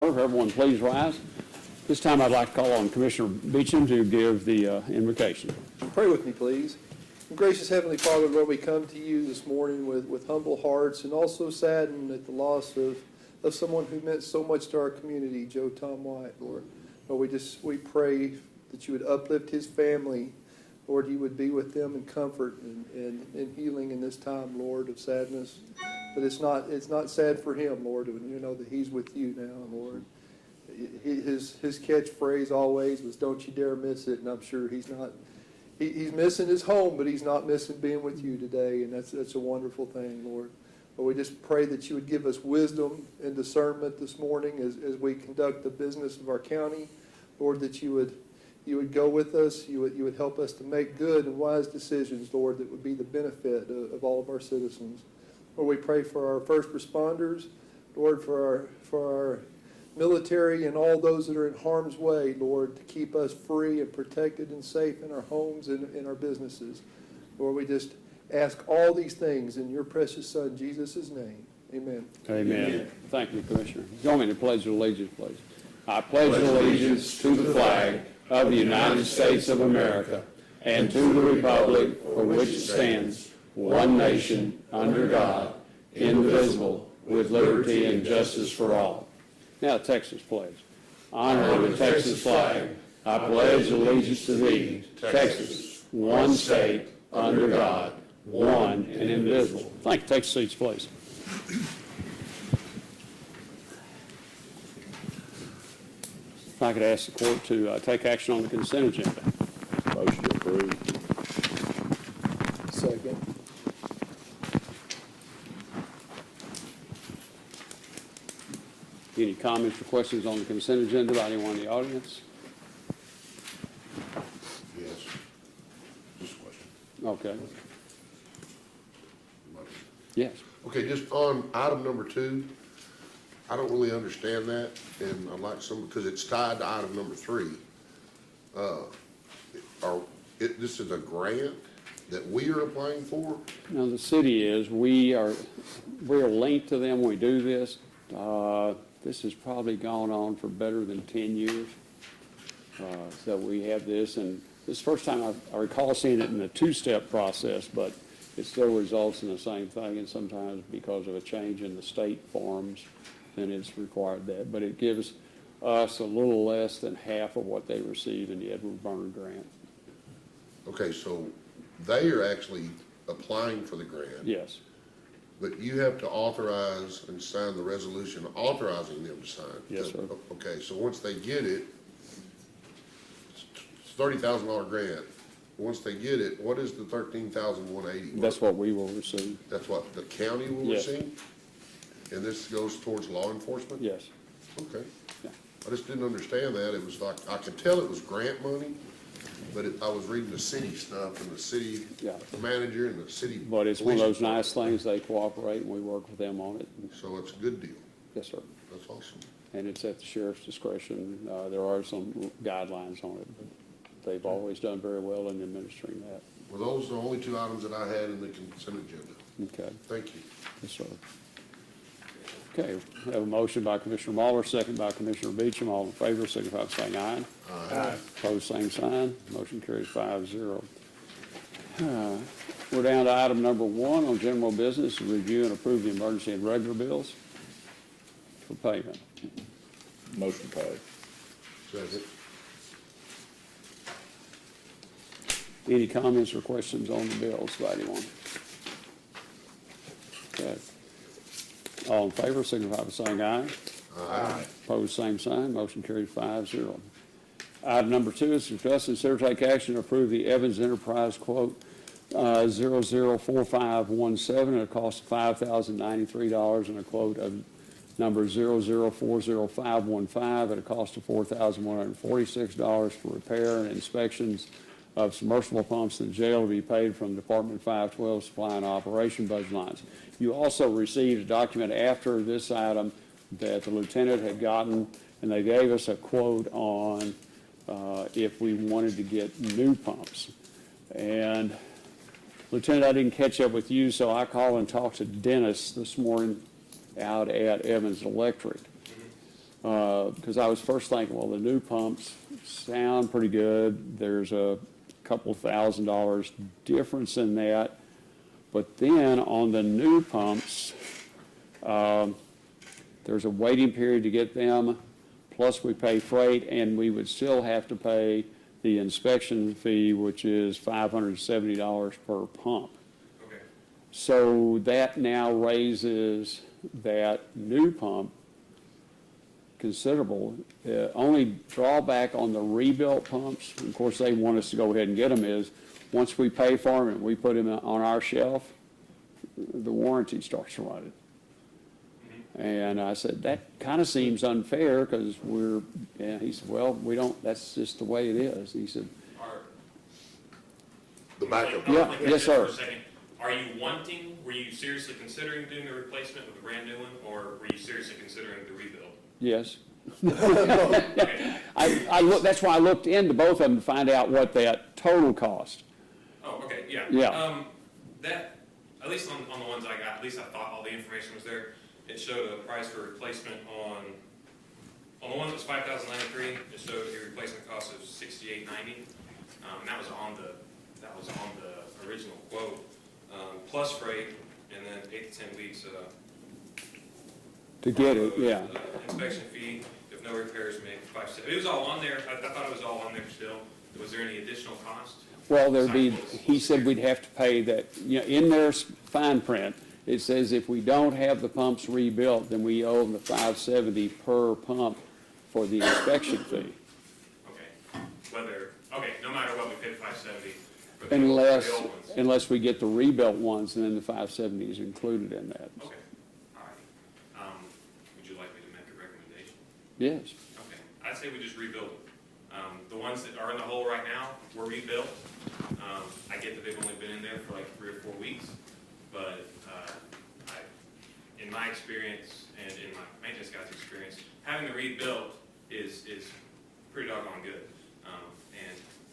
Everyone, please rise. This time I'd like to call on Commissioner Beecham to give the invocation. Pray with me, please. Gracious Heavenly Father, Lord, we come to you this morning with humble hearts and also saddened at the loss of someone who meant so much to our community, Joe Tom White, Lord. Lord, we pray that you would uplift his family. Lord, you would be with them in comfort and healing in this time, Lord, of sadness. But it's not sad for him, Lord, when you know that he's with you now, Lord. His catchphrase always was, "Don't you dare miss it," and I'm sure he's missing his home, but he's not missing being with you today, and that's a wonderful thing, Lord. But we just pray that you would give us wisdom and discernment this morning as we conduct the business of our county, Lord, that you would go with us, you would help us to make good and wise decisions, Lord, that would be the benefit of all of our citizens. Lord, we pray for our first responders, Lord, for our military and all those that are in harm's way, Lord, to keep us free and protected and safe in our homes and in our businesses. Lord, we just ask all these things in your precious Son, Jesus' name. Amen. Amen. Thank you, Commissioner. Join me in the Pledge of Allegiance, please. I pledge allegiance to the flag of the United States of America and to the republic for which it stands, one nation, under God, indivisible, with liberty and justice for all. Now, Texas pledge. Honor the Texas flag. I pledge allegiance to thee, Texas, one state, under God, one and indivisible. Thank you. Take seats, please. If I could ask the court to take action on the consent agenda. Motion approved. Second. Any comments or questions on the consent agenda by anyone in the audience? Yes. Just a question. Okay. Yes. Okay, just on item number 2, I don't really understand that, and I'd like some, because it's tied to item number 3. This is a grant that we are applying for? Now, the city is, we're linked to them when we do this. This has probably gone on for better than 10 years. So we have this, and this is the first time I recall seeing it in a 2-step process, but it still results in the same thing, and sometimes because of a change in the state forms, then it's required that. But it gives us a little less than half of what they receive in the Edward Berner grant. Okay, so they are actually applying for the grant. Yes. But you have to authorize and sign the resolution authorizing them to sign. Yes, sir. Okay, so once they get it, it's $30,000 grant. Once they get it, what is the $13,180? That's what we will receive. That's what the county will Yes. receive? And this goes towards law enforcement? Yes. Okay. Yeah. I just didn't understand that. It was like, I could tell it was grant money, but I was reading the city stuff and the city manager and the city. But it's one of those nice things, they cooperate and we work with them on it. So it's a good deal. Yes, sir. That's awesome. And it's at the sheriff's discretion. There are some guidelines on it, but they've always done very well in administering that. Well, those are the only 2 items that I had in the consent agenda. Okay. Thank you. Yes, sir. Okay, we have a motion by Commissioner Muller, second by Commissioner Beecham. All in favor, signify by saying aye. Aye. Opposed, same sign. Motion carries 5-0. We're down to item number 1 on general business, review and approve the emergency and regular bills for payment. Motion paid. Second. Any comments or questions on the bills by anyone? Okay. All in favor, signify by saying aye. Aye. Opposed, same sign. Motion carried 5-0. Item number 2 is to discuss and consider take action to approve the Evans Enterprise quote 004517 at a cost of $5,093 and a quote of number 0040515 at a cost of $4,146 for repair and inspections of submersible pumps in the jail to be paid from Department 512 Supply and Operation budget lines. You also received a document after this item that the lieutenant had gotten, and they gave us a quote on if we wanted to get new pumps. And Lieutenant, I didn't catch up with you, so I called and talked to Dennis this morning out at Evans Electric. because I was first thinking, well, the new pumps sound pretty good. There's a couple $1,000s difference in that. But then on the new pumps, there's a waiting period to get them, plus we pay freight, and we would still have to pay the inspection fee, which is $570 per pump. Okay. So that now raises that new pump considerable. Only drawback on the rebuilt pumps, of course, they want us to go ahead and get them, is once we pay for them and we put them on our shelf, the warranty starts running. And I said, that kind of seems unfair because he said, well, we don't, that's just the way it is. He said, The backup. Yeah, yes, sir. For a second. Were you seriously considering doing a replacement with a brand new one, or were you seriously considering the rebuild? yes. Okay. That's why I looked into both of them to find out what that total cost. Oh, okay, yeah. Yeah. That, at least on the ones I got, at least I thought all the information was there. It showed a price for replacement on the one that was $5,093. It showed a replacement cost of $6,890, and that was on the original quote, plus freight, and then 8 to 10 weeks. To get it, yeah. Inspection fee, if no repairs made, $570. It was all on there. I thought it was all on there still. Was there any additional cost? Well, he said we'd have to pay that, in their fine print, it says if we don't have the pumps rebuilt, then we owe them the $570 per pump for the inspection fee. Okay, no matter what, we paid $570 for the old ones. Unless we get the rebuilt ones, and then the $570 is included in that. Okay, all right. Would you like me to make a recommendation? Yes. Okay, I'd say we just rebuild them. The ones that are in the hole right now were rebuilt. I get that they've only been in there for like 3 or 4 weeks, but in my experience and in my maintenance guy's experience, having the rebuilt is pretty doggone good.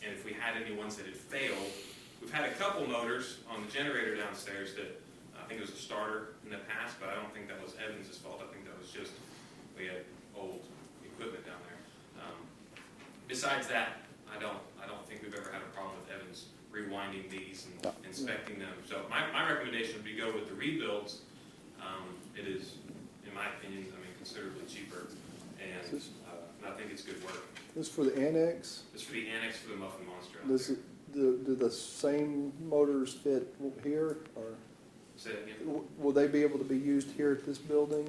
And if we had any ones that had failed, we've had a couple motors on the generator downstairs that I think it was a starter in the past, but I don't think that was Evans's fault. I think that was just we had old equipment down there. Besides that, I don't think we've ever had a problem with Evans rewinding these and inspecting them. So my recommendation would be go with the rebuilds. It is, in my opinion, considerably cheaper, and I think it's good work. This for the annex? It's for the annex for the Muffin Monster out Does there. do the same motors fit here, or Say that again? will they be able to be used here at this building?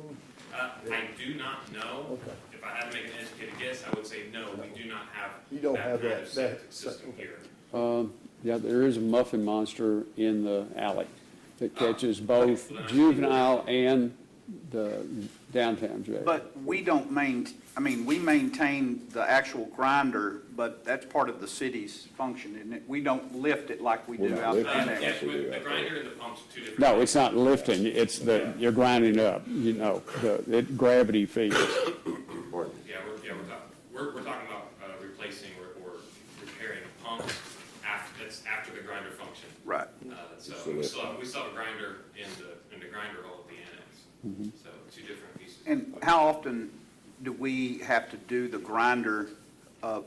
I do not know. Okay. If I had to make an educated guess, I would say no, we do not have You don't have kind that- of septic that- system okay. here. Yeah, there is a Muffin Monster in the alley that catches both Okay. juvenile and the downtown jail. But we don't we maintain the actual grinder, but that's part of the city's function, isn't it? We don't lift it like we We're do not out lifting there. it. Yes, we do the out grinder and the pump's are two different. No, it's not lifting, it's you're grinding up, gravity feeds. Yeah, we're talking about replacing or repairing a pump after the grinder function. Right. So So we that's- still have a grinder in the grinder hole at the annex. So two different pieces. And how often do we have to do the grinder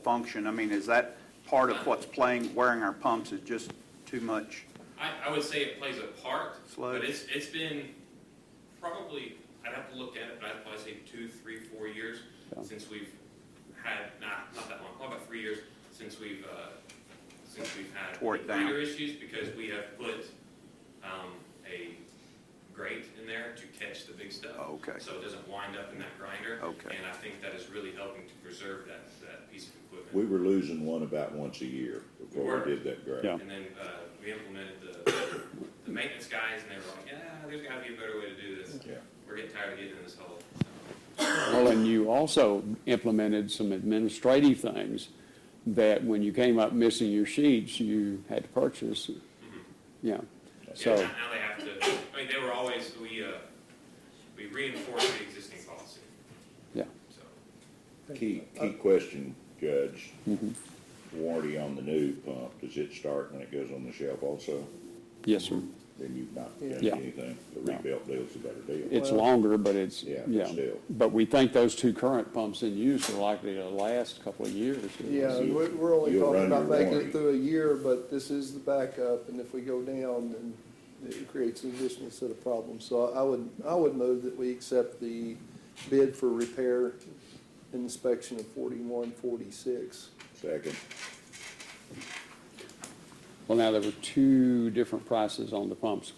function? Is that part of what's wearing our pumps is just too much? I would say it plays a part, Sludge. but it's been probably, I'd have to look at it, but I'd probably say 2, 3, 4 years Yeah. since we've had, not that long, probably about 3 years since we've had Tore it down. grinder issues, because we have put a grate in there to catch the big stuff. Oh, okay. So it doesn't wind up in that grinder. Okay. And I think that is really helping to preserve that piece of equipment. We were losing one about once a year before We were. we did that grade. Yeah. And then we implemented the maintenance guys, and they were like, yeah, there's got to be a better way to do this. Yeah. We're getting tired of getting in this hole. Well, and you also implemented some administrative things that when you came up missing your sheets, you had to purchase. Yeah, so, Yeah, now they have to, they were always, we reinforced the existing policy, yeah. so. Key question, Judge. Warranty on the new pump, does it start when it goes on the shelf also? Yes, sir. then you've not Yeah. done Yeah. anything. The rebuilt deal's a better deal. It's Well- longer, but it's, Yeah, but still. But we think those two current pumps in use are likely to last a couple of years. Yeah, So we're only you'll talking run about your making warranty. it through a year, but this is the backup, and if we go down, then it creates an additional set of problems. So I would move that we accept the bid for repair and inspection of 4146. Second. Well, now, there were two different prices on the pumps.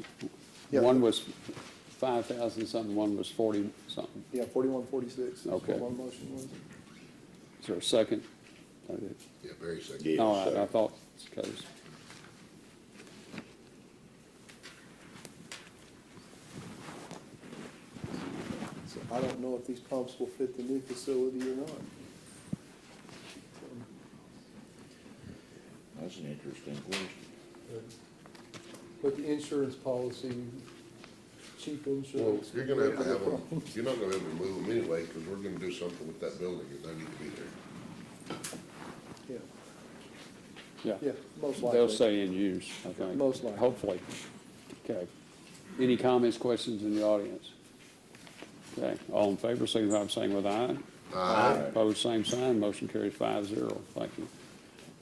Yeah. One was 5,000 something, one was 40 something. Yeah, 4146 is what Okay. my motion was. Is there a second? Yeah, very second. Yeah, All right, I second. thought, okay. So I don't know if these pumps will fit the new facility or not. That's an interesting question. But the insurance policy, cheap Well, insurance. you're gonna have to have them, you're not gonna be able to move them anyway, because we're gonna do something with that building, and they need to be there. Yeah, Yeah. yeah, most They'll likely. stay in use, I think. Most likely. Hopefully. Okay. Any comments, questions in the audience? Okay, all in favor, signify by saying with aye. Aye. Opposed, same sign, motion carries 5-0. Thank you.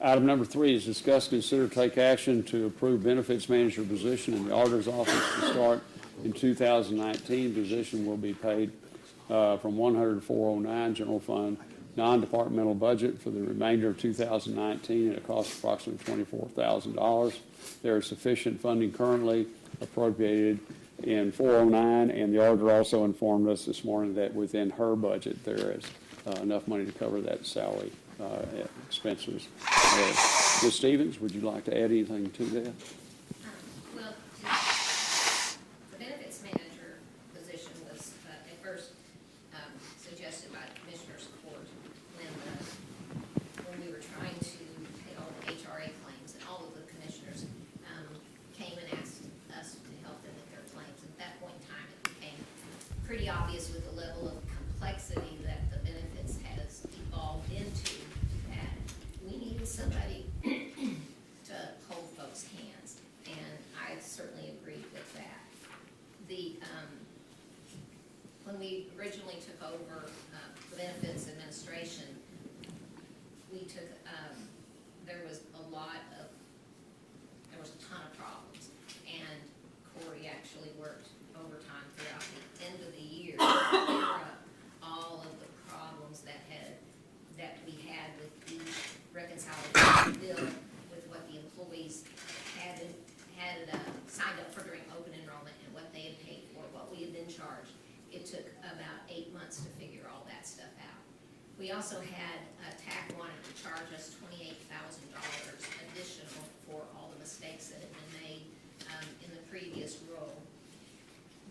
Item number 3 is discuss, consider, take action to approve benefits manager position in the auditor's office to start in 2019. Position will be paid from 100,409 general fund, non-departmental budget for the remainder of 2019 at a cost of approximately $24,000. There is sufficient funding currently appropriated in 409, and the auditor also informed us this morning that within her budget, there is enough money to cover that salary expenses. Ms. Stevens, would you like to add anything to that? Well, the benefits manager position was at first suggested by Commissioner's Court when we were trying to pay all the HRA claims, and all of the commissioners came and asked us to help them with their claims. At that point in time, it became pretty obvious with the level of complexity that the benefits has evolved into, that we needed somebody to hold folks' hands, and I certainly agreed with that. When we originally took over the benefits administration, we took, there was a ton of problems, and Corey actually worked overtime throughout the end of the year to clear up all of the problems that we had with each reconciliation bill with what the employees had signed up for during open enrollment and what they had paid for, what we had been charged. It took about 8 months to figure all that stuff out. We also had TAC wanted to charge us $28,000 additional for all the mistakes that had been made in the previous role.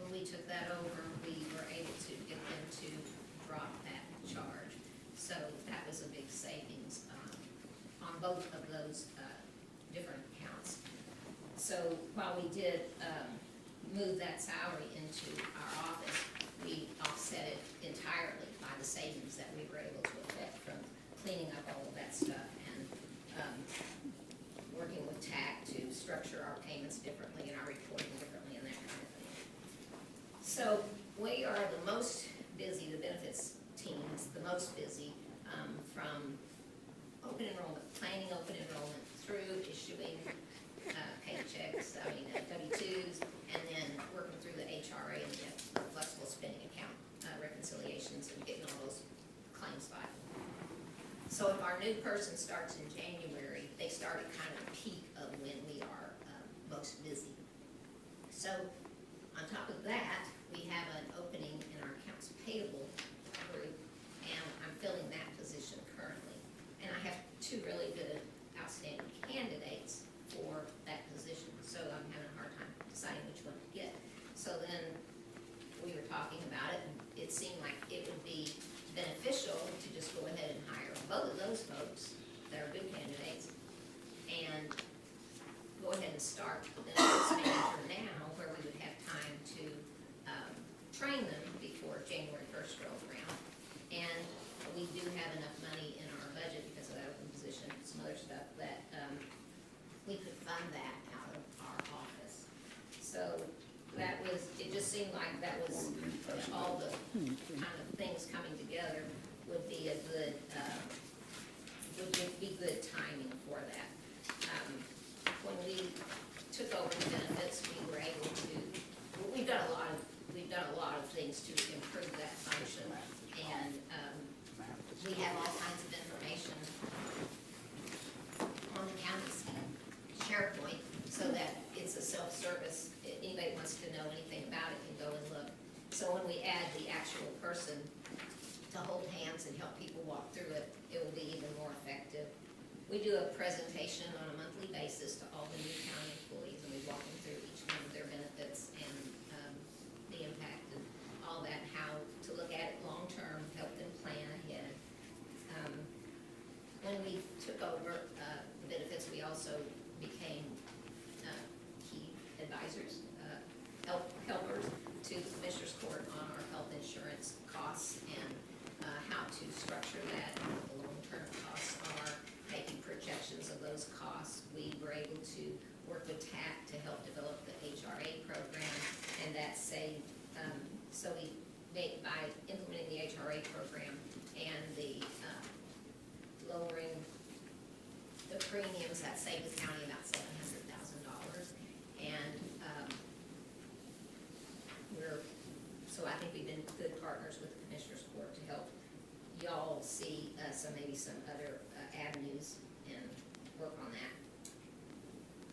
When we took that over, we were able to get them to drop that charge. So that was a big savings on both of those different accounts. So while we did move that salary into our office, we offset it entirely by the savings that we were able to effect from cleaning up all of that stuff and working with TAC to structure our payments differently and our reporting differently and that kind of thing. So we are the most busy, the benefits team is the most busy from open enrollment, planning open enrollment through issuing paychecks, W-2s, and then working through the HRA and the flexible spending account reconciliations and getting all those claims filed. So if our new person starts in January, they start at kind of the peak of when we are most busy. So on top of that, we have an opening in our accounts payable group, and I'm filling that position currently. And I have 2 really good outstanding candidates for that position, so I'm having a hard time deciding which one to get. So then we were talking about it, and it seemed like it would be beneficial to just go ahead and hire both of those folks that are good candidates and go ahead and start the benefits manager now, where we would have time to train them before January 1st rolls around. And we do have enough money in our budget because of that open position, some other stuff, that we could fund that out of our office. So just seemed like that was, all the kind of things coming together would be a good, would be good timing for that. When we took over the benefits, we were able to, well, we've done a lot of things to improve that function, and, we have all kinds of information on the county's SharePoint, so that it's a self-service. Anybody wants to know anything about it can go and look. So when we add the actual person to hold hands and help people walk through it, it will be even more effective. We do a presentation on a monthly basis to all the new county employees, and we walk them through each one of their benefits and the impact and all that, how to look at it long-term, help them plan ahead. When we took over the benefits, we also became key advisors, helpers to the Commissioners Court on our health insurance costs and how to structure that, and what the long-term costs are, making projections of those costs. We were able to work with TAC to help develop the HRA program, and that saved, so we made, by implementing the HRA program and the lowering the premiums, that saved the county about $700,000. And so I think we've been good partners with the Commissioners Court to help y'all see maybe some other avenues and work on that.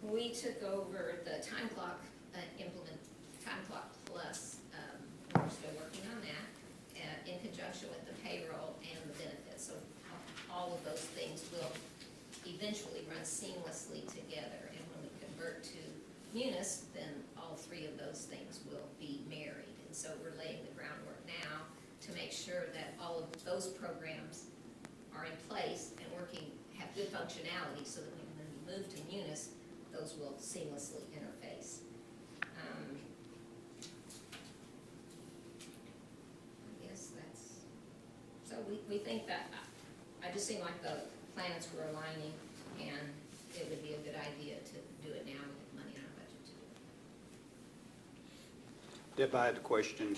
We took over the time clock, Time Clock Plus. We're still working on that in conjunction with the payroll and the benefits. So all of those things will eventually run seamlessly together. And when we convert to Munis, then all three of those things will be married. And so we're laying the groundwork now to make sure that all of those programs are in place and working, have good functionality, so that when we move to Munis, those will seamlessly interface. I guess that's, so we think that, I just seem like the planets were aligning, and it would be a good idea to do it now with money in our budget to do it. Deb, I had a question.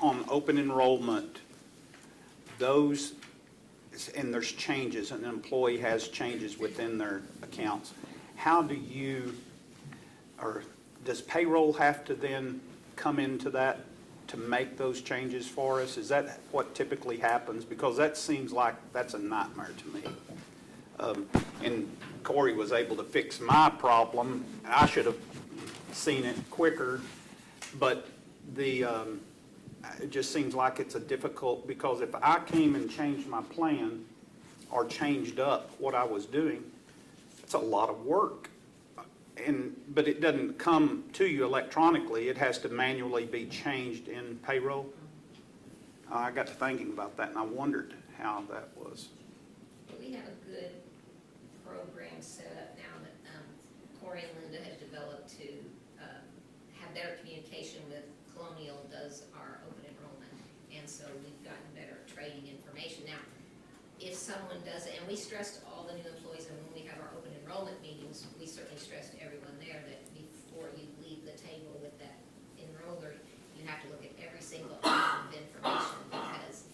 On open enrollment, those, and there's changes, an employee has changes within their accounts. How do you, or does payroll have to then come into that to make those changes for us? Is that what typically happens? Because that seems like that's a nightmare to me. And Corey was able to fix my problem. I should have seen it quicker, but it just seems like it's a difficult, because if I came and changed my plan or changed up what I was doing, it's a lot of work. But it doesn't come to you electronically. It has to manually be changed in payroll. I got to thinking about that, and I wondered how that was. We have a good program set up now that Corey and Linda have developed to have better communication with Colonial does our open enrollment, and so we've gotten better at trading information. Now, if someone does it, and we stress to all the new employees, and when we have our open enrollment meetings, we certainly stress to everyone there that before you leave the table with that enroller, you have to look at every single item of information, because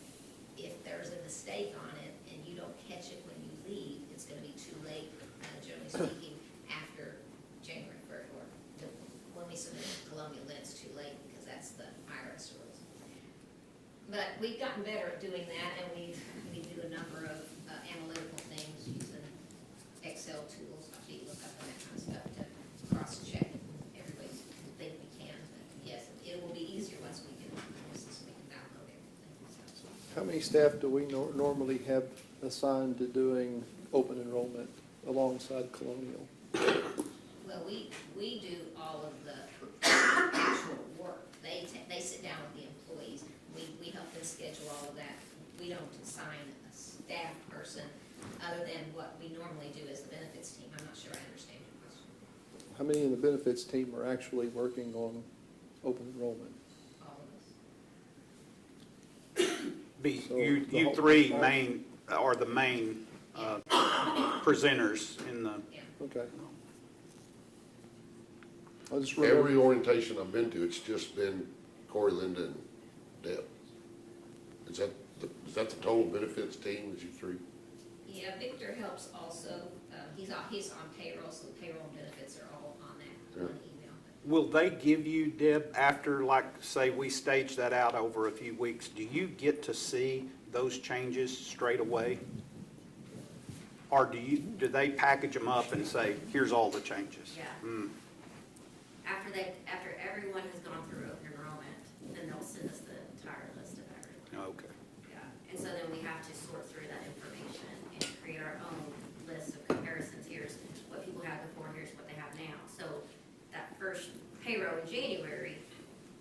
if there's a mistake on it and you don't catch it when you leave, it's gonna be too late, generally speaking, after January 1st, or when we submit to Colonial, then it's too late, because that's the IRS rules. But we've gotten better at doing that, and we do a number of analytical things using Excel tools, VLOOKUP and that kind of stuff to cross-check every way we think we can. But yes, it will be easier once we can download everything. So. How many staff do we normally have assigned to doing open enrollment alongside Colonial? Well, we do all of the actual work. They sit down with the employees. We help them schedule all of that. We don't assign a staff person other than what we normally do as the benefits team. I'm not sure I understand your question. How many in the benefits team are actually working on open enrollment? All of us. So You the whole- three main, are the main presenters in the, Yeah. Okay. I just remember, Every orientation I've been to, it's just been Corey, Linda, and Deb. Is that the total benefits team, is you three? Yeah, Victor helps also, he's on payroll, so the payroll benefits are all on that, on email. Will they give you, Deb, after, like, say, we stage that out over a few weeks, do you get to see those changes straight away? Or do they package them up and say, here's all the changes? Yeah. Hmm. After everyone has gone through open enrollment, then they'll send us the entire list of everyone. Okay. Yeah, and so then we have to sort through that information and create our own list of comparisons. Here's what people had before, here's what they have now. So that first payroll in January,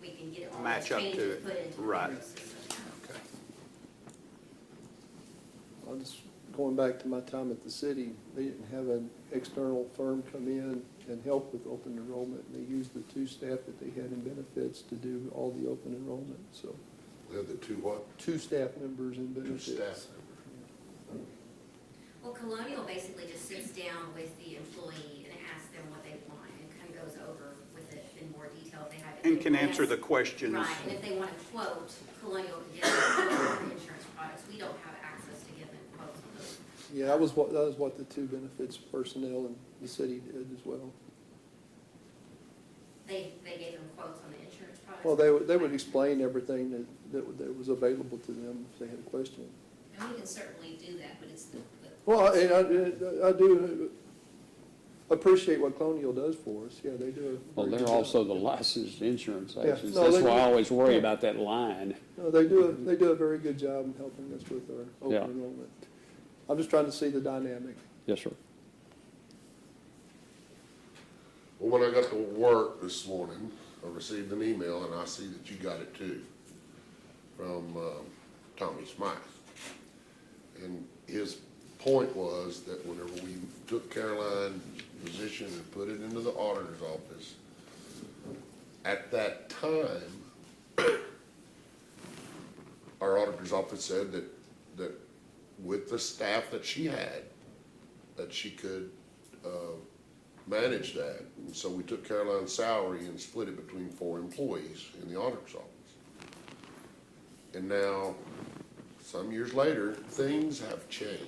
we can get all those Match up to changes it. put into the Right. payroll system. Okay. I just, going back to my time at the city, they didn't have an external firm come in and help with open enrollment. They used the 2 staff that they had in benefits to do all the open enrollment, so The other two what? 2 staff members in Two benefits. staff. Well, Colonial basically just sits down with the employee and asks them what they want and kind of goes over with it in more detail if they have. And can answer the questions. Right, and if they want a quote, Colonial can get a quote for insurance products. We don't have access to give them quotes on those. Yeah, that was what the 2 benefits personnel in the city did as well. They gave them quotes on the insurance products. Well, they would explain everything that was available to them if they had a question. And we can certainly do that, but it's the. Well, and I do appreciate what Colonial does for us. Yeah, they do. Well, they're also the licensed insurance Yeah. agents. No, That's they why I do. always worry Yeah. about that line. No, they do a very good job in helping us with our open Yeah. enrollment. I'm just trying to see the dynamic. Yes, sir. Well, when I got to work this morning, I received an email, and I see that you got it too, from Tommy Smythe. And his point was that whenever we took Caroline's position and put it into the auditor's office, at that time, our auditor's office said that with the staff that she had, that she could manage that. And so we took Caroline's salary and split it between 4 employees in the auditor's office. And now, some years later, things have changed.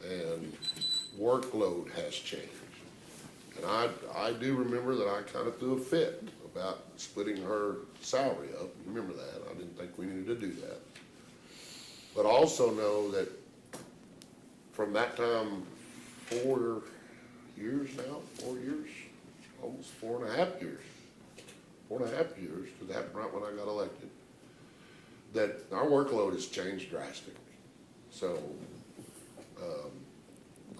And workload has changed. And I do remember that I kind of threw a fit about splitting her salary up. You remember that? I didn't think we needed to do that. But also know that from that time, 4 years now, 4 years, almost 4.5 years, 4.5 years, because it happened right when I got elected, that our workload has changed drastically. So,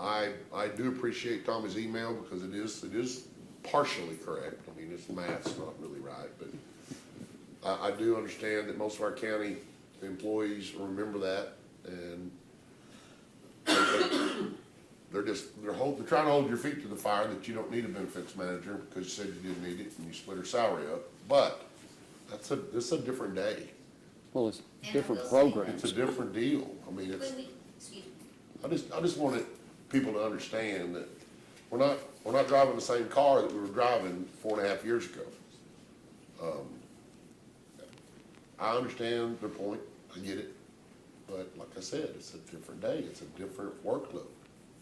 I do appreciate Tommy's email because it is partially correct. I mean, his math's not really right, but I do understand that most of our county employees remember that, and they're trying to hold your feet to the fire that you don't need a benefits manager because you said you didn't need it and you split her salary up. But this is a different day. Well, it's And different I will say- programs. It's a different deal. I mean, it's, When we, excuse me, I just wanted people to understand that we're not driving the same car that we were driving 4.5 years ago. I understand their point, I get it, but like I said, it's a different day, it's a different workload.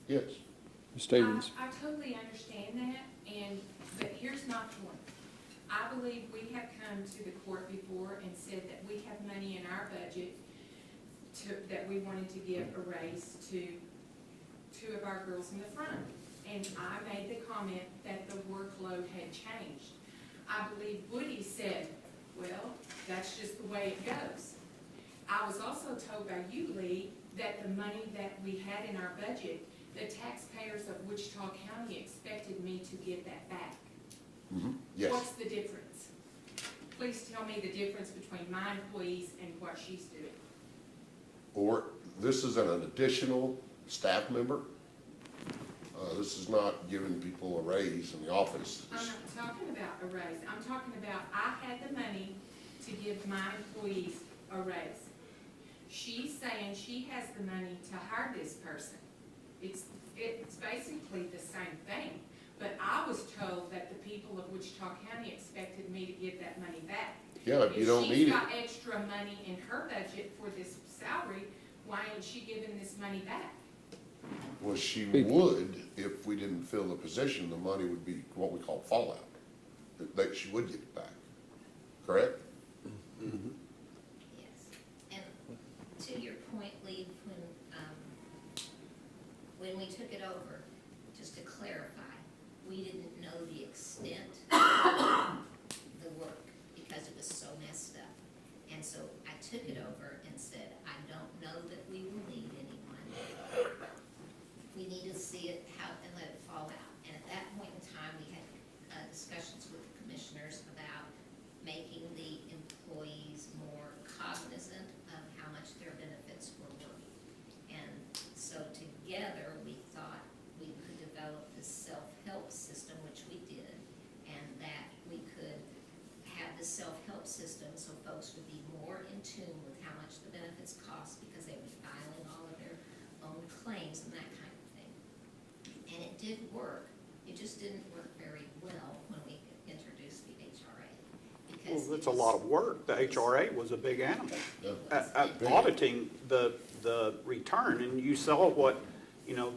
Yes, Ms. Stevens. I totally understand that, but here's my point. I believe we have come to the court before and said that we have money in our budget that we wanted to give a raise to 2 of our girls in the front. And I made the comment that the workload had changed. I believe Woody said, well, that's just the way it goes. I was also told by you, Lee, that the money that we had in our budget, the taxpayers of Wichita County expected me to give that back. yes. What's the difference? Please tell me the difference between my employees and what she's doing. Or, this is an additional staff member. This is not giving people a raise in the office. I'm not talking about a raise. I'm talking about I had the money to give my employees a raise. She's saying she has the money to hire this person. It's basically the same thing. but I was told that the people of Wichita County expected me to give that money back. Yeah, if you don't need If she's it. got extra money in her budget for this salary, why ain't she giving this money back? Well, she would, if we didn't fill the position, the money would be what we call fallout. That she would get it back, correct? Yes. And to your point, Lee, when we took it over, just to clarify, we didn't know the extent of the work because it was so messed up. And so I took it over and said, I don't know that we will need anyone. We need to see it how, and let it fall out. And at that point in time, we had discussions with the commissioners about making the employees more cognizant of how much their benefits were worth. And so together, we thought we could develop this self-help system, which we did, and that we could have the self-help system so folks would be more in tune with how much the benefits cost because they would be filing all of their own claims and that kind of thing. And it did work. It just didn't work very well when we introduced the HRA. Because Well, it's a lot of work. The HRA was a big animal. Yeah. Auditing the return, and you saw what, you know,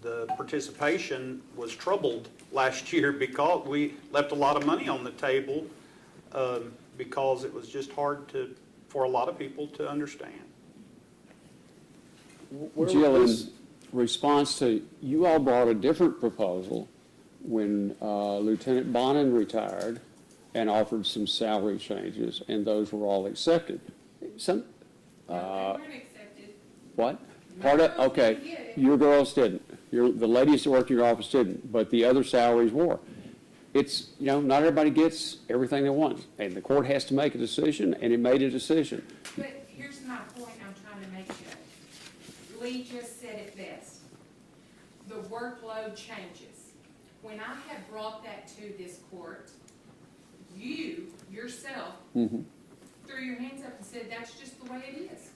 the participation was troubled last year because we left a lot of money on the table because it was just hard for a lot of people to understand. Jill, in response to, you all brought a different proposal when Lieutenant Bonin retired and offered some salary changes, and those were all accepted. Some, No, they weren't accepted. what? Part of, No, okay, we did. your girls didn't. The ladies that work in your office didn't, but the other salaries were. It's, you know, not everybody gets everything they want, and the court has to make a decision, and it made a decision. But here's my point I'm trying to make, Joe. Lee just said it best. The workload changes. When I had brought that to this court, you, yourself, Mhm. threw your hands up and said, that's just the way it is.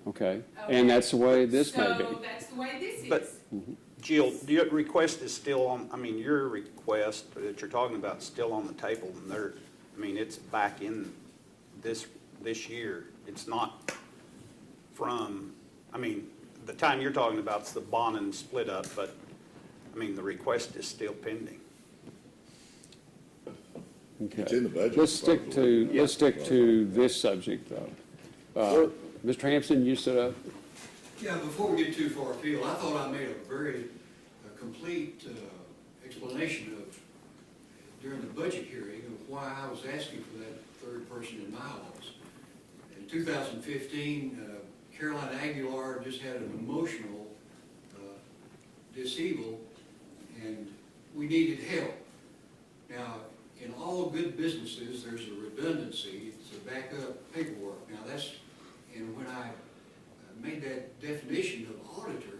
Okay, Okay. and that's the way this may be. So that's the way this But- is. Jill, your request is still on, I mean, your request that you're talking about is still on the table, and there, I mean, it's back in this year. It's not from, I mean, the time you're talking about is the bond and split up, but, I mean, the request is still pending. Okay. It's in the budget Let's stick to this subject, though. Mr. Hampson, you stood up. Yeah, before we get too far afield, I thought I made a very complete explanation of, during the budget hearing, of why I was asking for that third person in my office. In 2015, Caroline Aguilar just had an emotional disable, and we needed help. Now, in all good businesses, there's a redundancy to back up paperwork. Now, that's, and when I made that definition of auditor,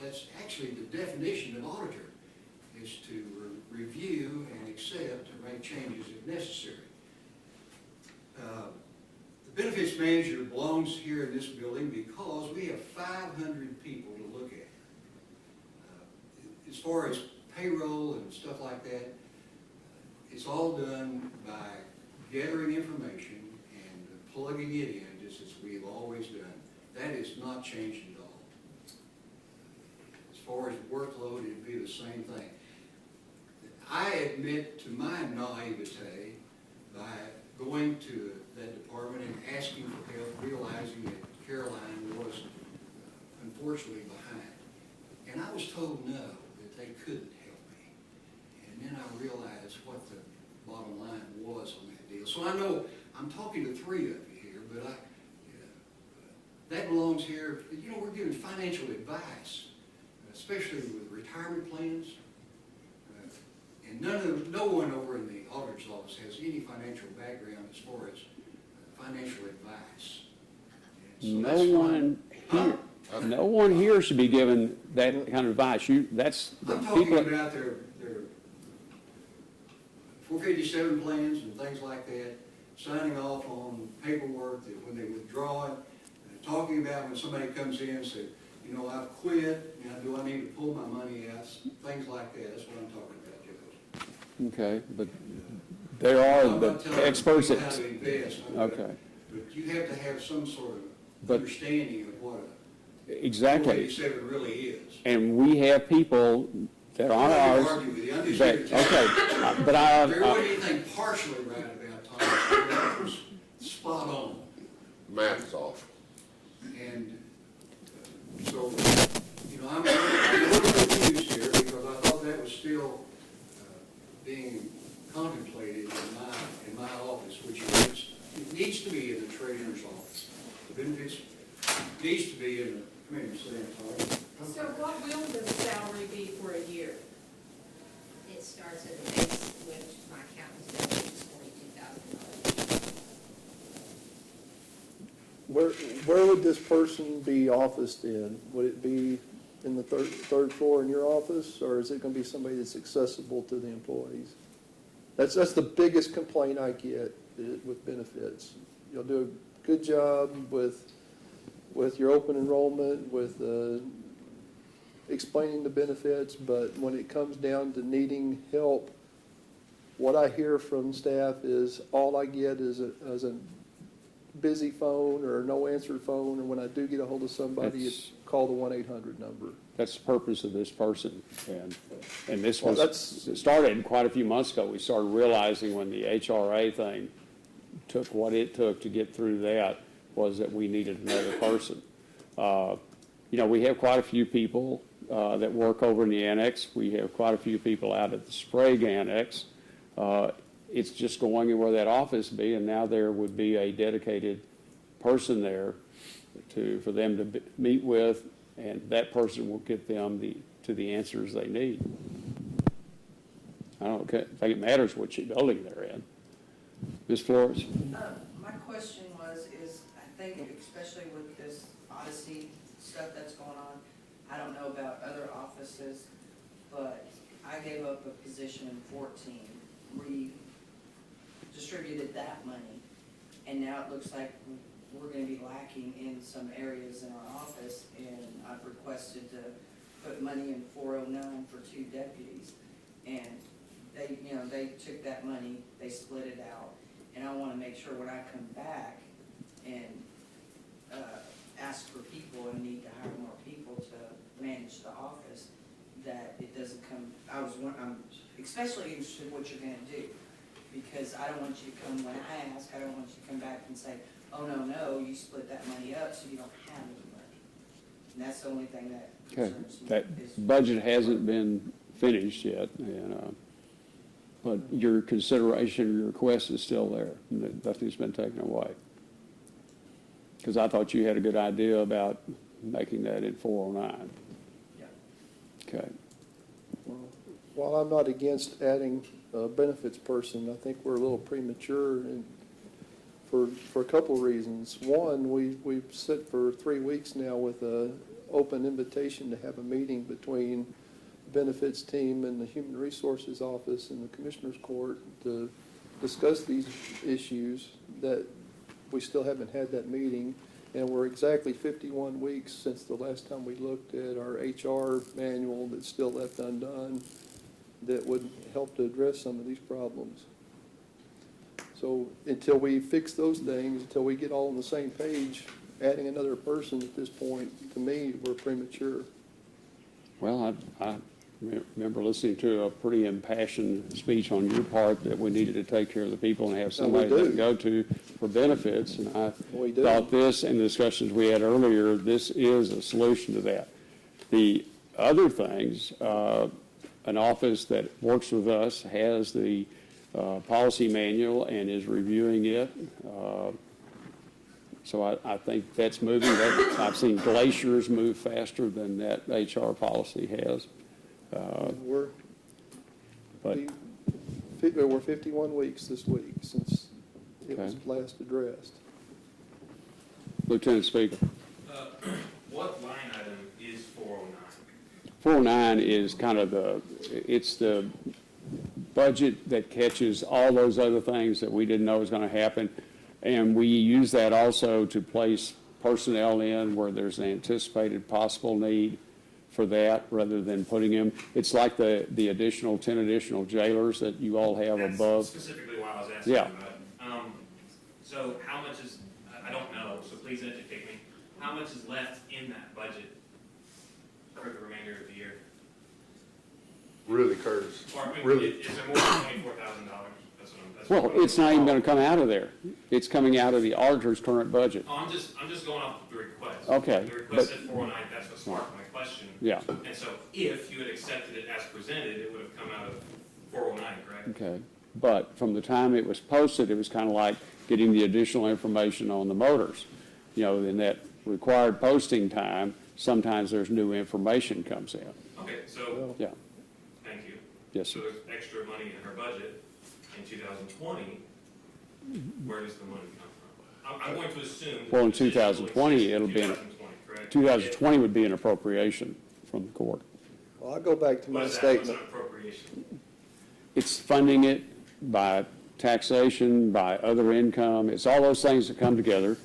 that's actually the definition of auditor, is to review and accept and make changes if necessary. The benefits manager belongs here in this building because we have 500 people to look at. As far as payroll and stuff like that, it's all done by gathering information and plugging it in, just as we've always done. That has not changed at all. As far as workload, it'd be the same thing. I admit to my naivete by going to that department and asking for help, realizing that Caroline was unfortunately behind. And I was told no, that they couldn't help me. And then I realized what the bottom line was on that deal. So I know I'm talking to three of you here, but that belongs here. You know, we're giving financial advice, especially with retirement plans. And no one over in the auditor's office has any financial background as far as financial advice. And so No one here should be given that kind of advice. That's the I'm talking people. about their 457 plans and things like that, signing off on paperwork that when they withdraw it, talking about when somebody comes in and says, you know, I've quit, you know, do I need to pull my money out, things like that, that's what I'm talking about, Judge. Okay, but there are I'm not the telling experts people how that, to invest, okay, but you have to have some sort of But- understanding of what a exactly. 487 really is. And we have people that aren't I'm not ours. gonna argue with you, I'm just That, here to tell you. okay, but There wasn't anything partially right about Thomas, that was spot on. Math's off. And so, you know, I'm a little confused here because I thought that was still being contemplated in my office, which is, it needs to be in the treasurer's office. The benefits needs to be in the, come here, Sam, So what will the salary be for a year? It starts at the base, which my accountant said is $42,000. Where would this person be officed in? Would it be in the third floor in your office, or is it gonna be somebody that's accessible to the employees? That's the biggest complaint I get with benefits. You'll do a good job with your open enrollment, with explaining the benefits, but when it comes down to needing help, what I hear from staff is all I get is a busy phone or no answered phone, and when I do get a hold of somebody, it's call the 1-800 number. That's the purpose of this person. And this Well, was, it started quite a few months ago. We started realizing when the HRA thing took what it took to get through that was that we needed another person. You know, we have quite a few people that work over in the annex. We have quite a few people out at the Sprague Annex. It's just going where that office be, and now there would be a dedicated person there for them to meet with, and that person will get them to the answers they need. I don't think it matters which building they're in. Ms. Flores? My question is I think especially with this Odyssey stuff that's going on, I don't know about other offices, but I gave up a position in 14, redistributed that money, and now it looks like we're gonna be lacking in some areas in our office, and I've requested to put money in 409 for 2 deputies, and they took that money, they split it out, and I wanna make sure when I come back and ask for people and need to hire more people to manage the office, that it doesn't come, I'm especially interested in what you're gonna do, because I don't want you to come when I ask, I don't want you to come back and say, oh, no, you split that money up, so you don't have any money. And that's the only thing that Okay, concerns me. that is- budget hasn't been finished yet, and, but your consideration, your request is still there. Nothing's been taken away. Because I thought you had a good idea about making that in 409. Yeah. Okay. While I'm not against adding a benefits person, I think we're a little premature and for a couple of reasons. One, we've sit for 3 weeks now with an open invitation to have a meeting between the benefits team and the Human Resources Office and the Commissioner's Court to discuss these issues, that we still haven't had that meeting. And we're exactly 51 weeks since the last time we looked at our HR manual that's still left undone that would help to address some of these problems. So until we fix those things, until we get all on the same page, adding another person at this point, to me, we're premature. Well, I remember listening to a pretty impassioned speech on your part that we needed to take care of the people and have somebody do. to go to for benefits. And I We do. thought this, and the discussions we had earlier, this is a solution to that. The other things, an office that works with us has the policy manual and is reviewing it. So I think that's moving. I've seen Glaciers move faster than that HR policy has. We're 51 weeks this week since it was Okay. last addressed. Lieutenant Speaker. What line item is 409? 409 is kind of it's the budget that catches all those other things that we didn't know was going to happen. And we use that also to place personnel in where there's an anticipated possible need for that, rather than putting them, it's like the additional, 10 additional jailers that you all have That's above. specifically why I was asking Yeah. about it. So how much is, I don't know, so please educate me. How much is left in that budget for the remainder of the year? Really, Curtis, Or, I mean, really. is there more than $24,000? That's what I'm. Well, it's not even gonna come out of there. It's coming out of the auditor's current budget. Oh, I'm just going off the request. Okay, The request but- said 409, that's what sparked my question. Yeah, And so if you had accepted it as presented, it would have come out of 409, correct? okay. But from the time it was posted, it was kind of like getting the additional information on the motors. You know, in that required posting time, sometimes there's new information comes in. Okay, so, Yeah, thank you. yes, So sir. there's extra money in our budget in 2020. Where does the money come from? I'm going to assume. that Well, in the position will 2020, exist in it'll be in 2020, correct? 2020 would be an appropriation from the court. Well, I'll go back to my What's that? What's statement. an appropriation? It's funding it by taxation, by other income. It's all those things that come together,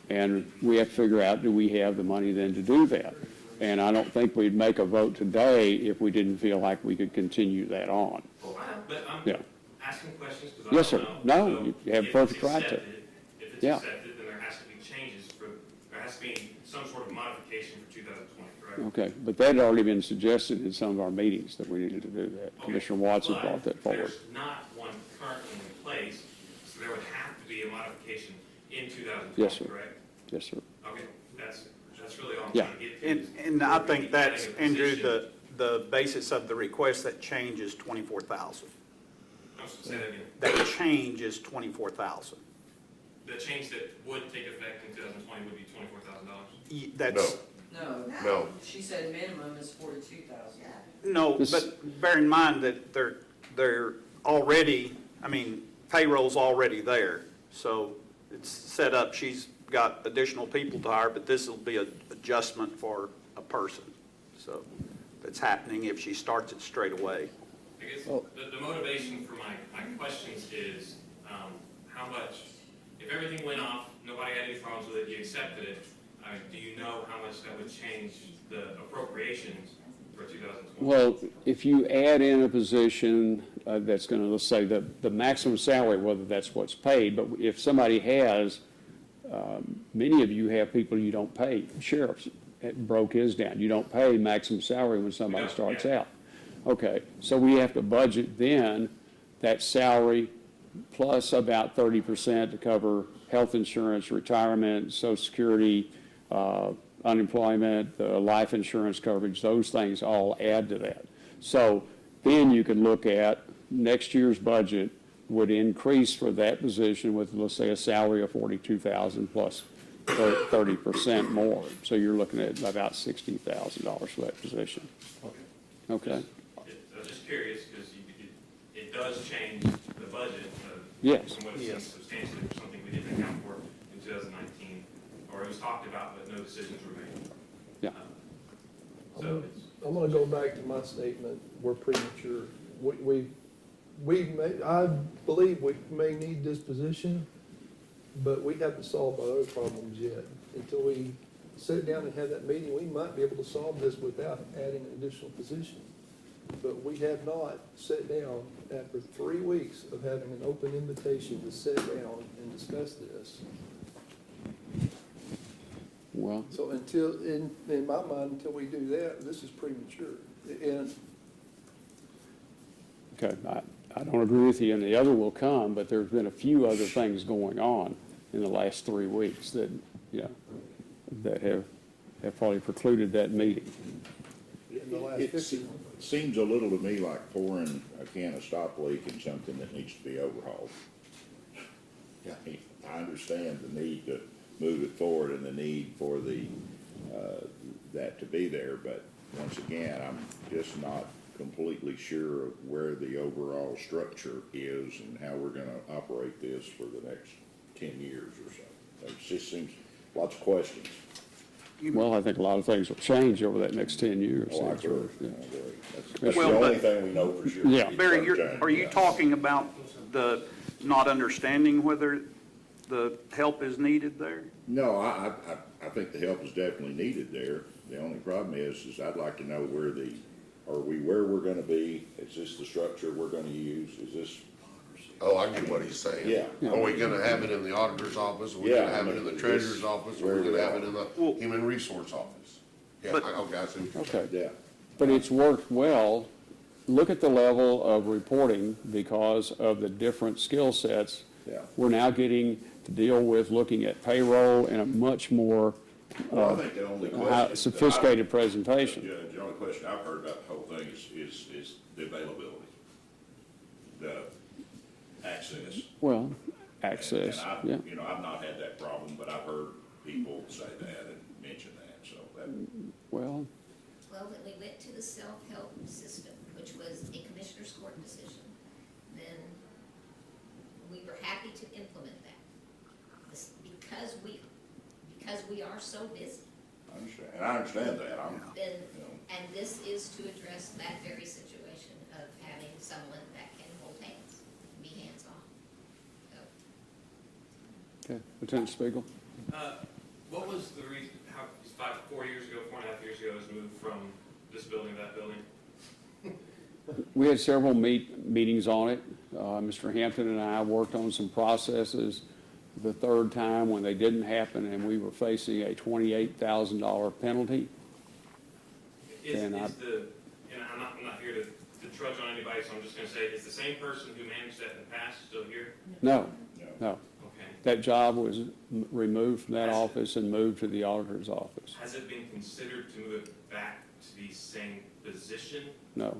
and we have to figure out, do we have the money then to do that? And I don't think we'd make a vote today if we didn't feel like we could continue that on. Well, but I'm Yeah. asking questions because I Yes, don't sir. know. No, So you have if perfect it's right to. accepted- If it's Yeah. accepted, then there has to be changes there has to be some sort of modification for 2020, correct? Okay, but that had already been suggested in some of our meetings that we needed to do that. Okay, Commissioner Watson but brought that forward. There's not one currently in place, so there would have to be a modification in 2020, Yes, sir. correct? Yes, sir. Okay, that's really all I'm Yeah. trying to get to. And I think that's, Getting a Andrew, position. the basis of the request, that change is 24,000. I'm just gonna say that again. That change is 24,000. The change that would take effect in 2020 would be $24,000. That's, No. She said minimum is 42,000. no, This- but bear in mind that they're already, I mean, payroll's already there. So it's set up, she's got additional people to hire, but this will be an adjustment for a person. So that's happening if she starts it straight away. I guess Oh. the motivation for my questions is, how much, if everything went off, nobody had any problems with it, you accepted it, do you know how much that would change the appropriations for 2020? Well, if you add in a position that's going to, let's say, the maximum salary, whether that's what's paid, but if somebody has, many of you have people you don't pay. Sheriff's broke his down. You don't pay maximum salary when somebody Yeah, starts yeah. out. Okay, so we have to budget then that salary plus about 30% to cover health insurance, retirement, Social Security, unemployment, life insurance coverage, those things all add to that. So then you can look at next year's budget would increase for that position with, let's say, a salary of 42,000 plus 30% more. So you're looking at about $60,000 for that position. Okay? I was just curious, because it does change the budget. Yes. From what it seems substantially for something we didn't account for in 2019, or it was talked about, but no decisions were made. Yeah. So it's. I'm gonna go back to my statement, we're premature. We may, I believe we may need this position, but we haven't solved our other problems yet. Until we sit down and have that meeting, we might be able to solve this without adding an additional position. But we have not sat down after 3 weeks of having an open invitation to sit down and discuss this. Well, So until, in my mind, until we do that, this is premature. And okay, I don't agree with you, and the other will come, but there's been a few other things going on in the last 3 weeks that, you know, that have probably precluded that meeting. in the last It 50 seems a little to me like pouring a can of stop leak in something that needs to be overhauled. I understand the need to move it forward and the need for that to be there, but once again, I'm just not completely sure of where the overall structure is and how we're gonna operate this for the next 10 years or so. It just seems, lots of questions. Well, I think a lot of things will change over that next 10 years. Oh, I agree. Yeah. I agree. That's Well, the only but- thing we know for sure. Yeah. Barry, are you Yeah. talking about the not understanding whether the help is needed there? No, I think the help is definitely needed there. The only problem is I'd like to know where we're gonna be? Is this the structure we're gonna use? Is this? Oh, I get what he's saying. Yeah. Are we gonna have it in the auditor's office? Are we Yeah, gonna have it in the treasurer's office? Or are we gonna have it in the Well- human resource office? Yeah, But- okay, I see what you're Okay. saying. Yeah. But it's worked well. Look at the level of reporting because of the different skill sets. Yeah. We're now getting to deal with looking at payroll in a much more Well, I think the only question. sophisticated presentation. Judge, the only question I've heard about the whole thing is the availability, the access. Well, access, And I've, yeah. you know, I've not had that problem, but I've heard people say that and mention that, so that, Well, Well, when we went to the self-help system, which was a commissioner's court decision, then we were happy to implement that. Because we are so busy, I understand, and I understand that, then, you know. and this is to address that very situation of having someone that can hold hands, be hands-on. So, okay, Lieutenant Spiegel? What was the reason, how, 4 years ago, 4.5 years ago, it was moved from this building to that building? We had several meetings on it. Mr. Hampton and I worked on some processes the third time when they didn't happen, and we were facing a $28,000 penalty. And And I'm not here to trudge on anybody, so I'm just gonna say, is the same person who managed that in the past still here? No, No. no. Okay. That job was removed from that office and moved to the auditor's office. Has it been considered to move it back to the same position? No.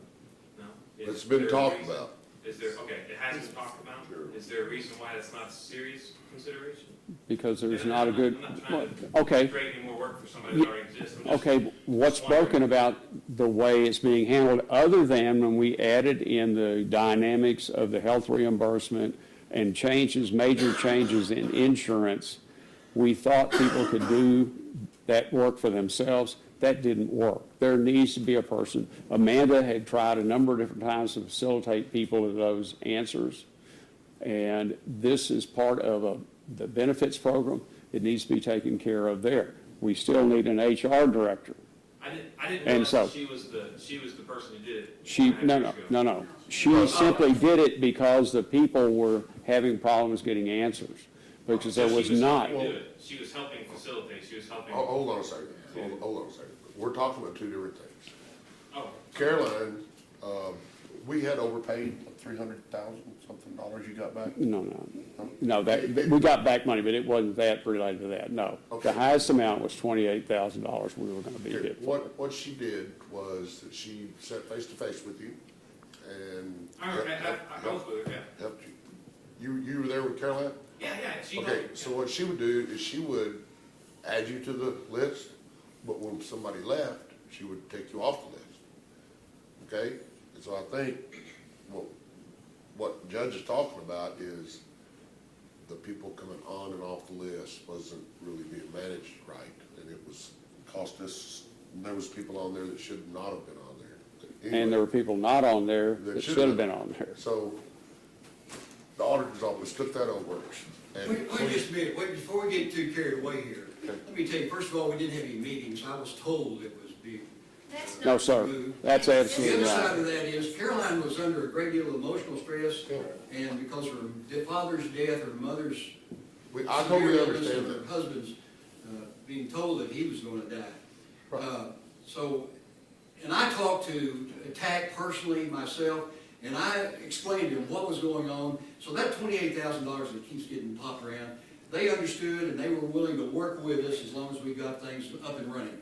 No? It's Is been there a talked reason? about. Is there, okay, it has been talked about? Sure. Is there a reason why that's not serious consideration? Because there's And not a good, I'm not trying well, okay. to create any more work for somebody that already exists. I'm just- Okay, what's just wondering. broken about the way it's being handled, other than when we added in the dynamics of the health reimbursement and major changes in insurance, we thought people could do that work for themselves. That didn't work. There needs to be a person. Amanda had tried a number of different times to facilitate people to those answers. And this is part of the benefits program. It needs to be taken care of there. We still need an HR director. I didn't And realize so- that she was the person who did it. She, 4.5 no, years no, ago. no, no. She simply did it because the people were having problems getting answers, because So there was she was not. helping do it. She was helping facilitate, she was helping. Hold on a second, hold on a second. We're talking about two different things. Oh, Caroline, we had overpaid $300,000 something you got back? No, we got back money, but it wasn't that related to that, no. Okay. The highest amount was $28,000 we were gonna be Okay, hit for. what she did was that she sat face to face with you and. I was with her, yeah. Helped you. You were there with Caroline? Yeah, she. Okay, so what she would do is she would add you to the list, but when somebody left, she would take you off the list. Okay, and so I think what Judge is talking about is the people coming on and off the list wasn't really being managed right, and it was cost us, there was people on there that should not have been on there. And there were people not on there That that should should have have. been on there. So the auditor's office took that over and. Wait just a minute, before we get too carried away here, let me tell you, first of all, we didn't have any meetings, I was told it was being. that's not. No, sir, that's The absolutely other side right. of that is Caroline was under a great deal of emotional stress, and because of her father's death, her mother's I totally severe illness, understand and her that. husband's being told that he was gonna die. Right. And I talked to TAC personally myself, and I explained to them what was going on. So that $28,000 that keeps getting popped around, they understood and they were willing to work with us as long as we got things up and running.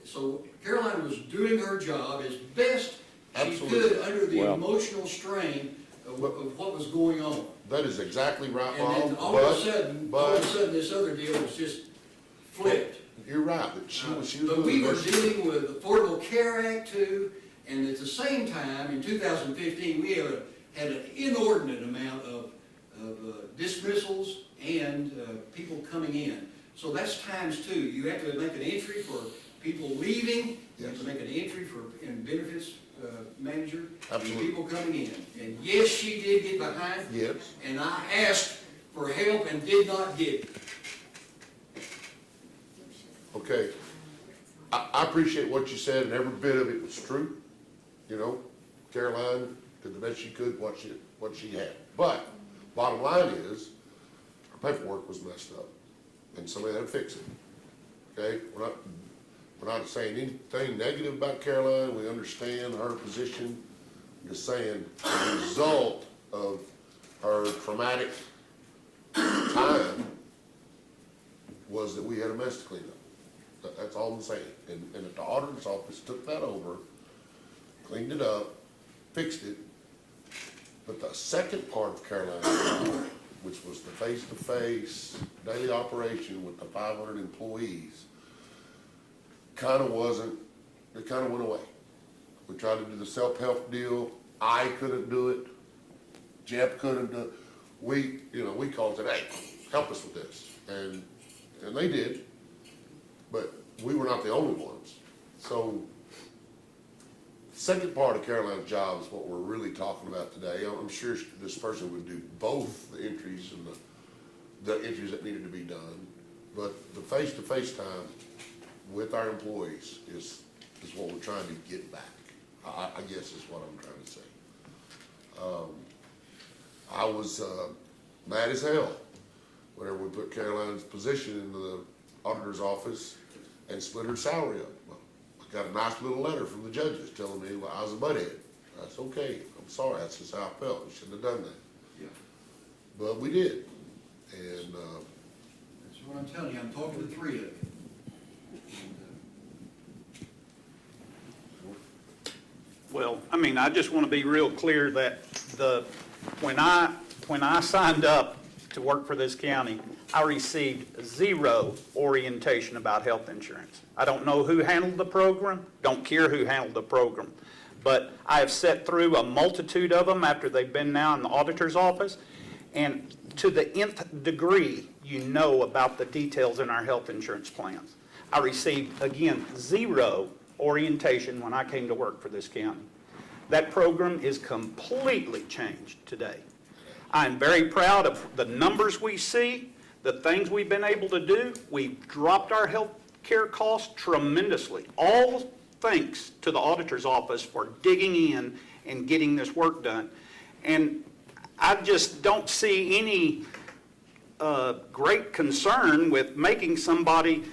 So Caroline was doing her job as best she Absolutely. could under the Well- emotional strain of what was going on. That is exactly right, And then Bob, all of a sudden, but this other deal was just flipped. you're right, that she was But we doing were the best. dealing with Affordable Care Act too, and at the same time, in 2015, we had an inordinate amount of dismissals and people coming in. So that's times two. You have to make an entry for people leaving, you have to make an entry in benefits manager, and Absolutely. people coming in. And yes, she did get behind, Yes, and I asked for help and did not get it. Okay, I appreciate what you said, and every bit of it was true. You know, Caroline did the best she could, what she had. But, bottom line is, her paperwork was messed up, and somebody had to fix it. Okay, we're not saying anything negative about Caroline, we understand her position. I'm just saying, the result of her traumatic time was that we had a mess to clean up. That's all I'm saying. And if the auditor's office took that over, cleaned it up, fixed it, but the second part of Caroline's job, which was the face-to-face daily operation with the 500 employees, it kind of went away. We tried to do the self-help deal. I couldn't do it. Jeff couldn't do it. We called it, hey, help us with this. And they did, but we were not the only ones. So, the second part of Caroline's job is what we're really talking about today. I'm sure this person would do both the entries and the entries that needed to be done. But the face-to-face time with our employees is what we're trying to get back, I guess is what I'm trying to say. I was mad as hell whenever we put Caroline's position into the auditor's office and split her salary up. Well, I got a nice little letter from the judges telling me I was a butthead. That's okay. I'm sorry. That's just how I felt. We shouldn't have done that. Yeah. But we did. And That's what I'm telling you, I'm talking to three of you. Well, I mean, I just want to be real clear that when I signed up to work for this county, I received zero orientation about health insurance. I don't know who handled the program, don't care who handled the program, but I have sat through a multitude of them after they've been now in the auditor's office, and to the nth degree, you know about the details in our health insurance plans. I received, again, zero orientation when I came to work for this county. That program is completely changed today. I'm very proud of the numbers we see, the things we've been able to do. We've dropped our health care costs tremendously, all thanks to the auditor's office for digging in and getting this work done. And I just don't see any great concern with making somebody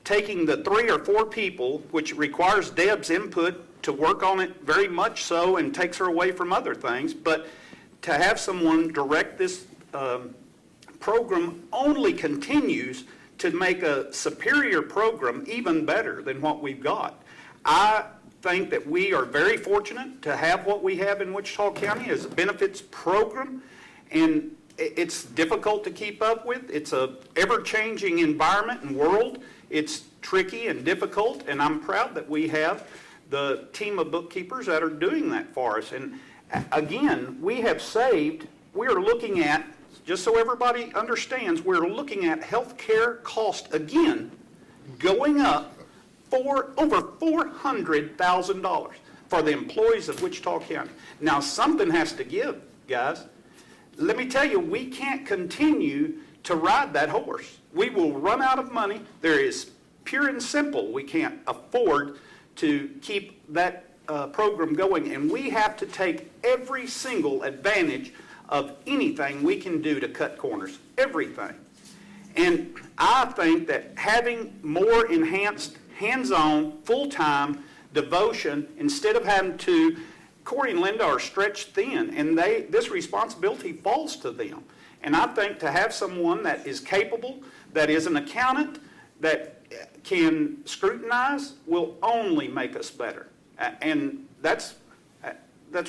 taking the 3 or 4 people, which requires Deb's input to work on it very much so and takes her away from other things, but to have someone direct this program only continues to make a superior program even better than what we've got. I think that we are very fortunate to have what we have in Wichita County as a benefits program, and it's difficult to keep up with. It's a ever-changing environment and world. It's tricky and difficult, and I'm proud that we have the team of bookkeepers that are doing that for us. And again, we have saved, we are looking at, just so everybody understands, we're looking at health care cost again going up for over $400,000 for the employees of Wichita County. Now, something has to give, guys. Let me tell you, we can't continue to ride that horse. We will run out of money. There is pure and simple, we can't afford to keep that program going, and we have to take every single advantage of anything we can do to cut corners, everything. And I think that having more enhanced, hands-on, full-time devotion, instead of having to, Corey and Linda are stretched thin, and this responsibility falls to them. And I think to have someone that is capable, that is an accountant, that can scrutinize, will only make us better. And that's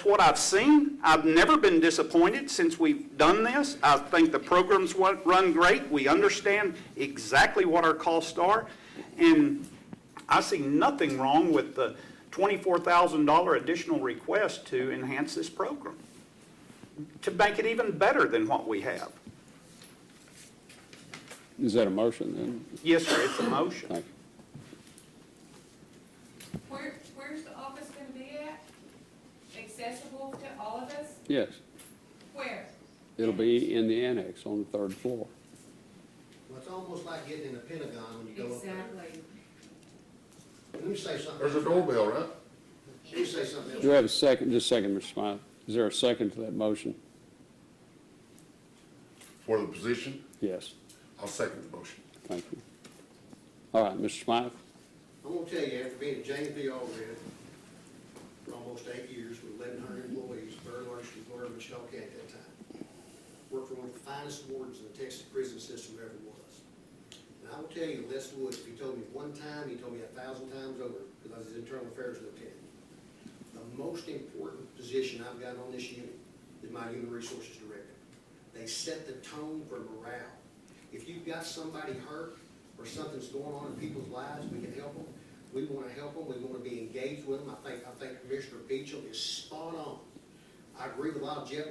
what I've seen. I've never been disappointed since we've done this. I think the programs run great. We understand exactly what our costs are. And I see nothing wrong with the $24,000 additional request to enhance this program, to make it even better than what we have. Is that a motion then? Yes, sir, it's a motion. Thank you. Where's the office gonna be at? Accessible to all of us? Yes, Where? it'll be in the annex on the 3rd floor. Well, it's almost like getting in the Pentagon when you go up there. Exactly. say something. There's a doorbell, right? Let me say something else. Do we have a second? Just a second, Mr. Smythe. Is there a second to that motion? For the position, Yes, I'll second the motion. thank you. All right, Mr. Smythe? I'm gonna tell you, after being at James B. Allred for almost 8 years with 1,100 employees, very large employer in Wichita County at that time, worked for one of the finest wards in the Texas prison system ever was. And I will tell you, Les Woods, if he told me one time, he told me 1,000 times over, because I was his internal affairs lieutenant. The most important position I've got on this unit is my human resources director. They set the tone for morale. If you've got somebody hurt or something's going on in people's lives, we can help them. We want to help them. We want to be engaged with them. I think Commissioner Beecham is spot on. I agree with a lot of Jeff.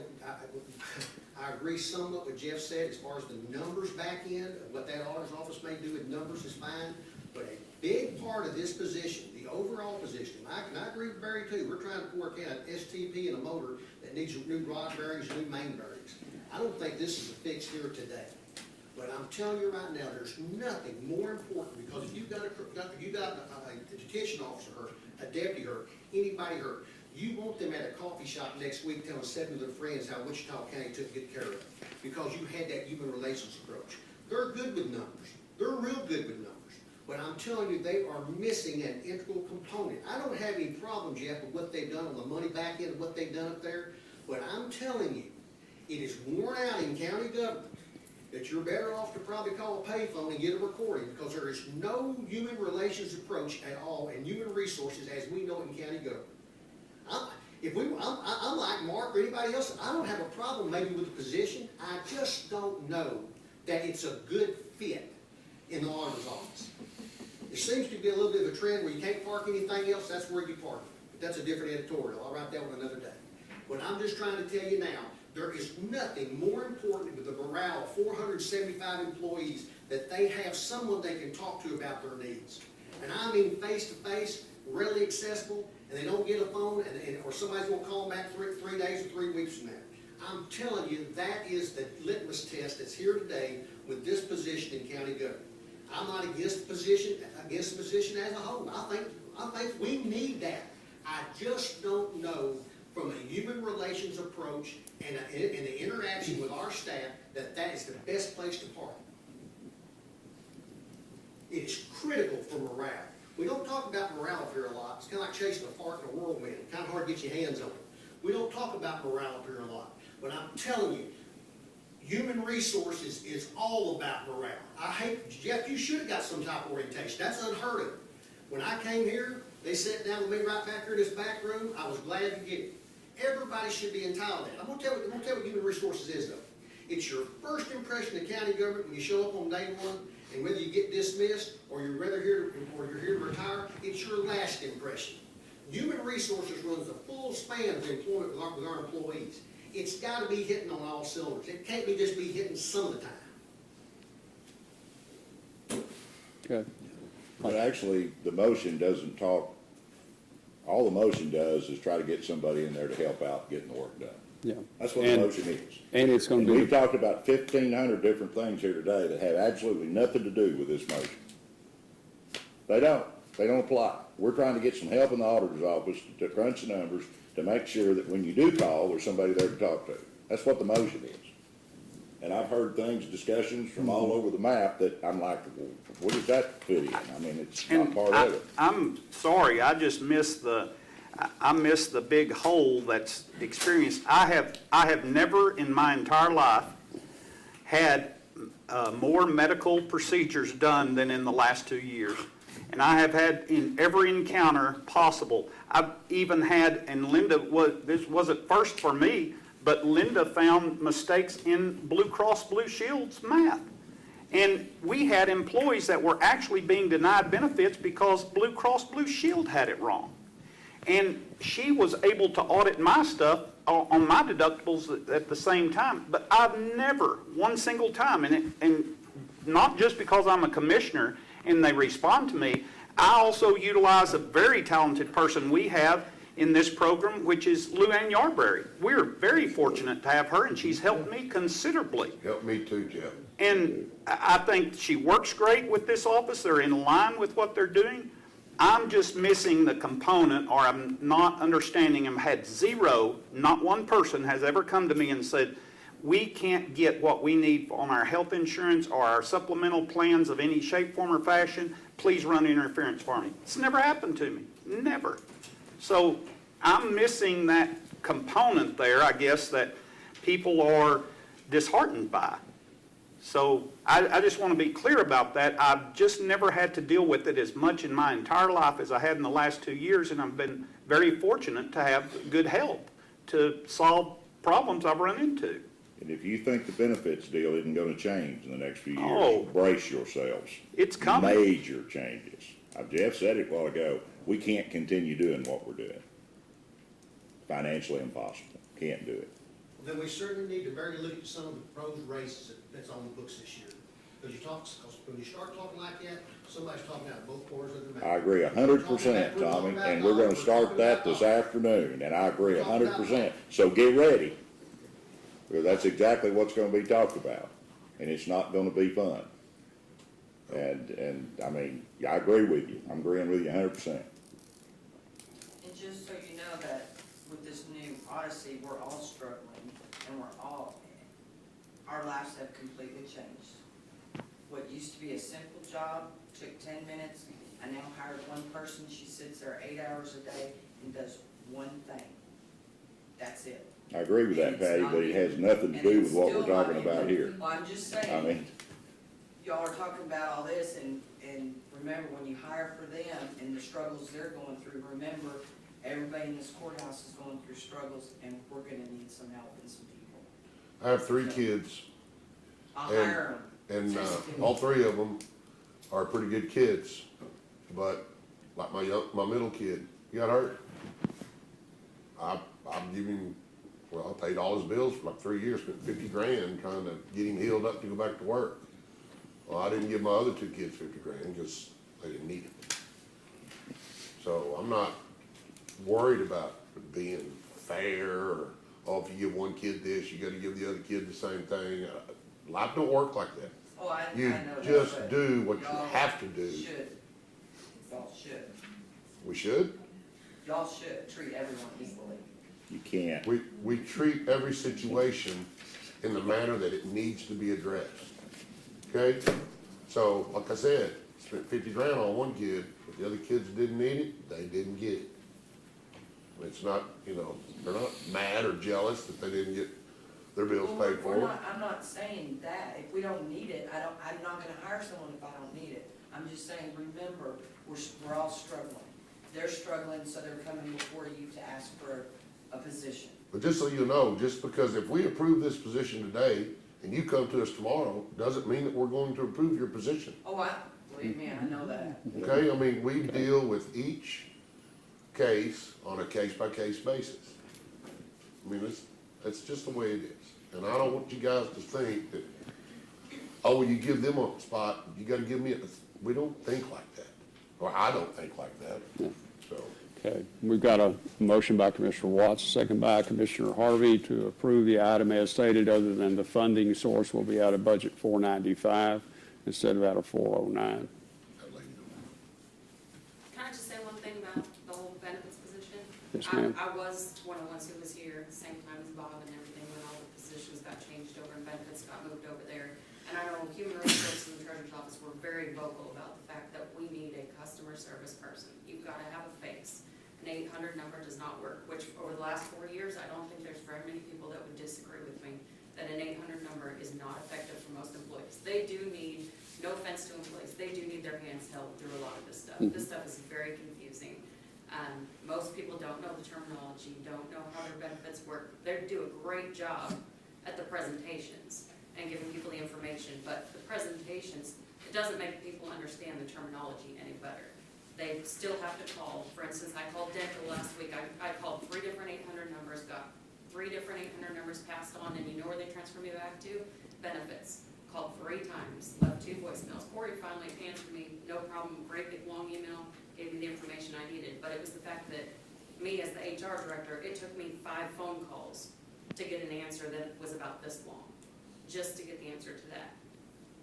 I agree somewhat with Jeff said as far as the numbers back end of what that auditor's office may do with numbers is fine. But a big part of this position, the overall position, and I agree with Barry too. We're trying to work out an STP and a motor that needs new rod bearings, new main bearings. I don't think this is a fix here today. But I'm telling you right now, there's nothing more important, because if you've got a detention officer hurt, a deputy hurt, anybody hurt, you want them at a coffee shop next week telling 7 of their friends how Wichita County took good care of them, because you had that human relations approach. They're good with numbers. They're real good with numbers. But I'm telling you, they are missing an integral component. I don't have any problem, Jeff, with what they've done on the money back end of what they've done up there, but I'm telling you, it is worn out in county government that you're better off to probably call a payphone and get a recording, because there is no human relations approach at all in human resources as we know it in county government. I'm like Mark or anybody else, I don't have a problem maybe with the position. I just don't know that it's a good fit in the auditor's office. There seems to be a little bit of a trend where you can't park anything else, that's where you park. But that's a different editorial. I'll write that one another day. But I'm just trying to tell you now, there is nothing more important with the morale of 475 employees that they have someone they can talk to about their needs. And I mean face-to-face, readily accessible, and they don't get a phone, or somebody's going to call them back 3 days or 3 weeks from now. I'm telling you, that is the litmus test that's here today with this position in county government. I'm not against the position as a whole. I think we need that. I just don't know from a human relations approach and the interaction with our staff that is the best place to park. It is critical for morale. We don't talk about morale up here a lot. It's kind of like chasing a fart in a whirlwind. It's kind of hard to get your hands on it. We don't talk about morale up here a lot. But I'm telling you, human resources is all about morale. I hate, Jeff, you should have got some type of orientation. That's unheard of. When I came here, they sat down with me right back here in this back room. I was glad to get it. Everybody should be entitled to that. I'm going to tell you what human resources is, though. It's your first impression of county government when you show up on day one, and whether you get dismissed or you're here to retire, it's your last impression. Human resources runs the full span of employment with our employees. It's got to be hitting on all cylinders. It can't be just be hitting some of the time. Okay. But actually, the motion doesn't talk, all the motion does is try to get somebody in there to help out getting the work done. Yeah. That's what the motion is. And it's going And to be. we've talked about 1,500 different things here today that have absolutely nothing to do with this motion. They don't apply. We're trying to get some help in the auditor's office to crunch the numbers to make sure that when you do call, there's somebody there to talk to. That's what the motion is. And I've heard things, discussions from all over the map that I'm like, well, what does that fit in? I mean, it's not part of it. I'm sorry, I just missed I missed the big hole that's experienced. I have never in my entire life had more medical procedures done than in the last 2 years. And I have had in every encounter possible. I've even had, and this wasn't first for me, but Linda found mistakes in Blue Cross Blue Shield's math. And we had employees that were actually being denied benefits because Blue Cross Blue Shield had it wrong. And she was able to audit my stuff on my deductibles at the same time. But I've never, one single time, and not just because I'm a commissioner and they respond to me, I also utilize a very talented person we have in this program, which is Lou Ann Yarberry. We're very fortunate to have her, and she's helped me considerably. Help me too, Jeff. And I think she works great with this office. They're in line with what they're doing. I'm just missing the component, or I'm not understanding. I've had zero, not one person has ever come to me and said, we can't get what we need on our health insurance or our supplemental plans of any shape, form, or fashion. Please run interference for me. It's never happened to me, never. So I'm missing that component there, I guess, that people are disheartened by. So I just want to be clear about that. I've just never had to deal with it as much in my entire life as I had in the last 2 years, and I've been very fortunate to have good help to solve problems I've run into. And if you think the benefits deal isn't gonna change in the next few years, Oh. brace yourselves. It's coming. Major changes. Jeff said it a while ago, we can't continue doing what we're doing. Financially impossible, can't do it. Then we certainly need to very look at some of the proposed raises that's on the books this year. Because when you start talking like that, somebody's talking out of both corners of their mouth. I agree 100%, Tommy, and we're gonna start that this afternoon, and I agree 100%. So get ready, because that's exactly what's gonna be talked about, and it's not gonna be fun. And I mean, I agree with you, I'm agreeing with you 100%. And just so you know that with this new Odyssey, we're all struggling, and our lives have completely changed. What used to be a simple job took 10 minutes. I now hired one person, she sits there 8 hours a day and does one thing. That's it. I agree with that, And it's Patty, not but it even- has nothing to and do it's with what still we're talking not about even- here. Well, I'm just I saying, mean, y'all are talking about all this, and remember, when you hire for them and the struggles they're going through, remember, everybody in this courthouse is going through struggles, and we're gonna need some help and some people. I have 3 kids, I'll And- hire them. and, all 3 of them are pretty good kids. But like my middle kid, he got hurt. I'm giving, well, I paid all his bills for like 3 years, spent $50,000 trying to get him healed up to go back to work. Well, I didn't give my other 2 kids $50,000 because they didn't need it. So I'm not worried about it being fair or, oh, if you give one kid this, you gotta give the other kid the same thing. Life don't work like that. Oh, I You know that, just but do what you y'all have to do. Should. Y'all should. We should. Y'all should treat everyone equally. you can't. We treat every situation in the manner that it needs to be addressed. Okay? So, like I said, spent $50,000 on one kid, but the other kids didn't need it, they didn't get it. It's not, they're not mad or jealous that they didn't get their bills Well, paid for. I'm not saying that. If we don't need it, I'm not gonna hire someone if I don't need it. I'm just saying, remember, we're all struggling. They're struggling, so they're coming before you to ask for a position. But just so you know, just because if we approve this position today and you come to us tomorrow, doesn't mean that we're going to approve your position. Oh, believe me, I know that. Okay, I mean, we deal with each case on a case-by-case basis. I mean, that's just the way it is. And I don't want you guys to think that, oh, you give them a spot, you gotta give me a, we don't think like that. Or I don't think like that, so. Okay, we've got a motion by Commissioner Watts, a second by Commissioner Harvey to approve the item as stated, other than the funding source will be out of budget 495 instead of out of 409. Can I just say one thing about the whole benefits position? Yes, ma'am. I was one of the ones who was here at the same time as Bob and everything when all the positions got changed over and benefits got moved over there. And I know Human Resources and the Treasurer's Office were very vocal about the fact that we need a customer service person. You've got to have a face. An 800 number does not work, which over the last 4 years, I don't think there's very many people that would disagree with me that an 800 number is not effective for most employees. They do need, no offense to employees, they do need their hands held through a lot of this stuff. This stuff is very confusing. Most people don't know the terminology, don't know how their benefits work. They do a great job at the presentations and giving people the information, but the presentations, it doesn't make people understand the terminology any better. They still have to call. For instance, I called dental last week. I called 3 different 800 numbers, got 3 different 800 numbers passed on, and you know where they transfer me back to? Benefits. Called 3 times, left 2 voicemails. Corey finally answered me, no problem, great big long email, gave me the information I needed. But it was the fact that me as the HR director, it took me 5 phone calls to get an answer that was about this long, just to get the answer to that.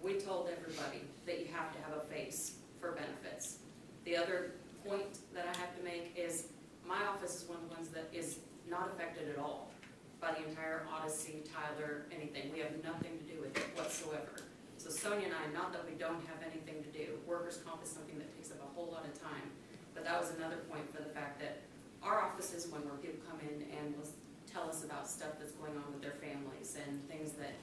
We told everybody that you have to have a face for benefits. The other point that I have to make is, my office is one of the ones that is not affected at all by the entire Odyssey, Tyler, anything. We have nothing to do with it whatsoever. So Sonia and I, not that we don't have anything to do, workers' comp is something that takes up a whole lot of time. But that was another point for the fact that our office is one where people come in and will tell us about stuff that's going on with their families and things that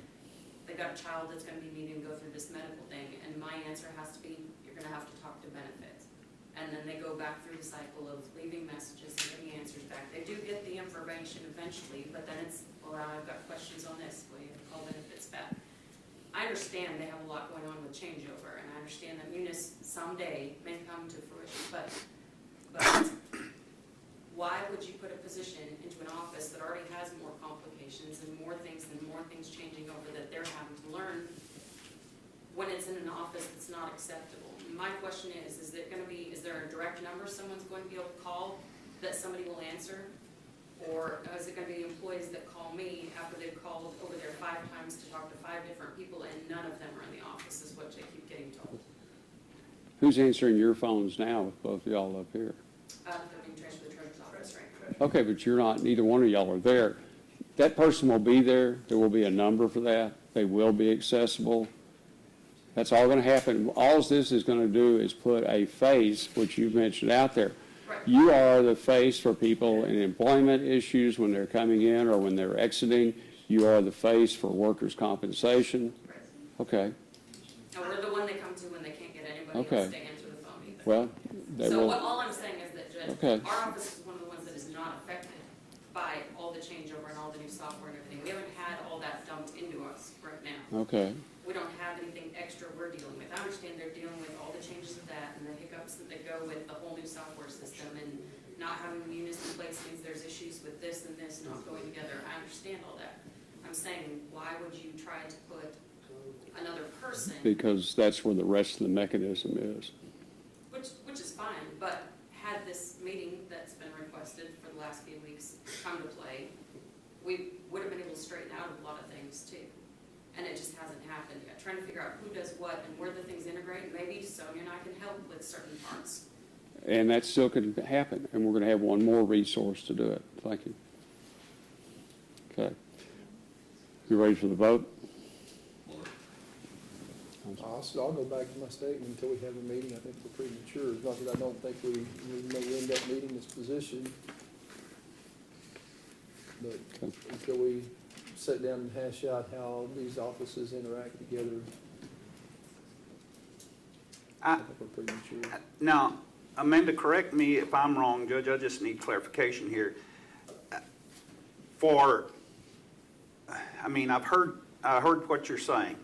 they got a child that's gonna be needing to go through this medical thing. And my answer has to be, you're gonna have to talk to benefits. And then they go back through the cycle of leaving messages and getting answers back. They do get the information eventually, but then it's, well, I've got questions on this, will you have to call benefits back? I understand they have a lot going on with changeover, and I understand that Munis someday may come to fruition, but why would you put a position into an office that already has more complications and more things changing over that they're having to learn when it's in an office that's not acceptable? My question is there a direct number someone's going to be able to call that somebody will answer? Or is it gonna be employees that call me after they've called over there 5 times to talk to 5 different people and none of them are in the office, is what they keep getting told? Who's answering your phones now with both of y'all up here? They're being transferred to the treasurer's office, right? Okay, but you're not, neither one of y'all are there. That person will be there. There will be a number for that. They will be accessible. That's all gonna happen. All this is gonna do is put a face, which you've mentioned out there. Right. You are the face for people in employment issues when they're coming in or when they're exiting. You are the face for workers' compensation. Right. Okay, And we're the one they come to when they can't get anybody Okay. else to answer the phone either. well, they So will, all I'm saying is that, Judge, Okay. our office is one of the ones that is not affected by all the changeover and all the new software and everything. We haven't had all that dumped into us right now. okay. We don't have anything extra we're dealing with. I understand they're dealing with all the changes of that and the hiccups that they go with the whole new software system and not having Munis in place means there's issues with this and this not going together. I understand all that. I'm saying, why would you try to put another person, Because that's where the rest of the mechanism is. which is fine, but had this meeting that's been requested for the last few weeks come to play, we would have been able to straighten out a lot of things too. And it just hasn't happened yet. Trying to figure out who does what and where the things integrate. Maybe Sonia and I can help with certain parts. And that still could happen, and we're gonna have one more resource to do it. Thank you. Okay. You ready for the vote? I'll go back to my statement until we have a meeting. I think we're premature. Not that I don't think we may end up needing this position. But Okay. until we sit down and hash out how these offices interact together, I think we're premature. Now, Amanda, correct me if I'm wrong, Judge, I just need clarification here. I heard what you're saying,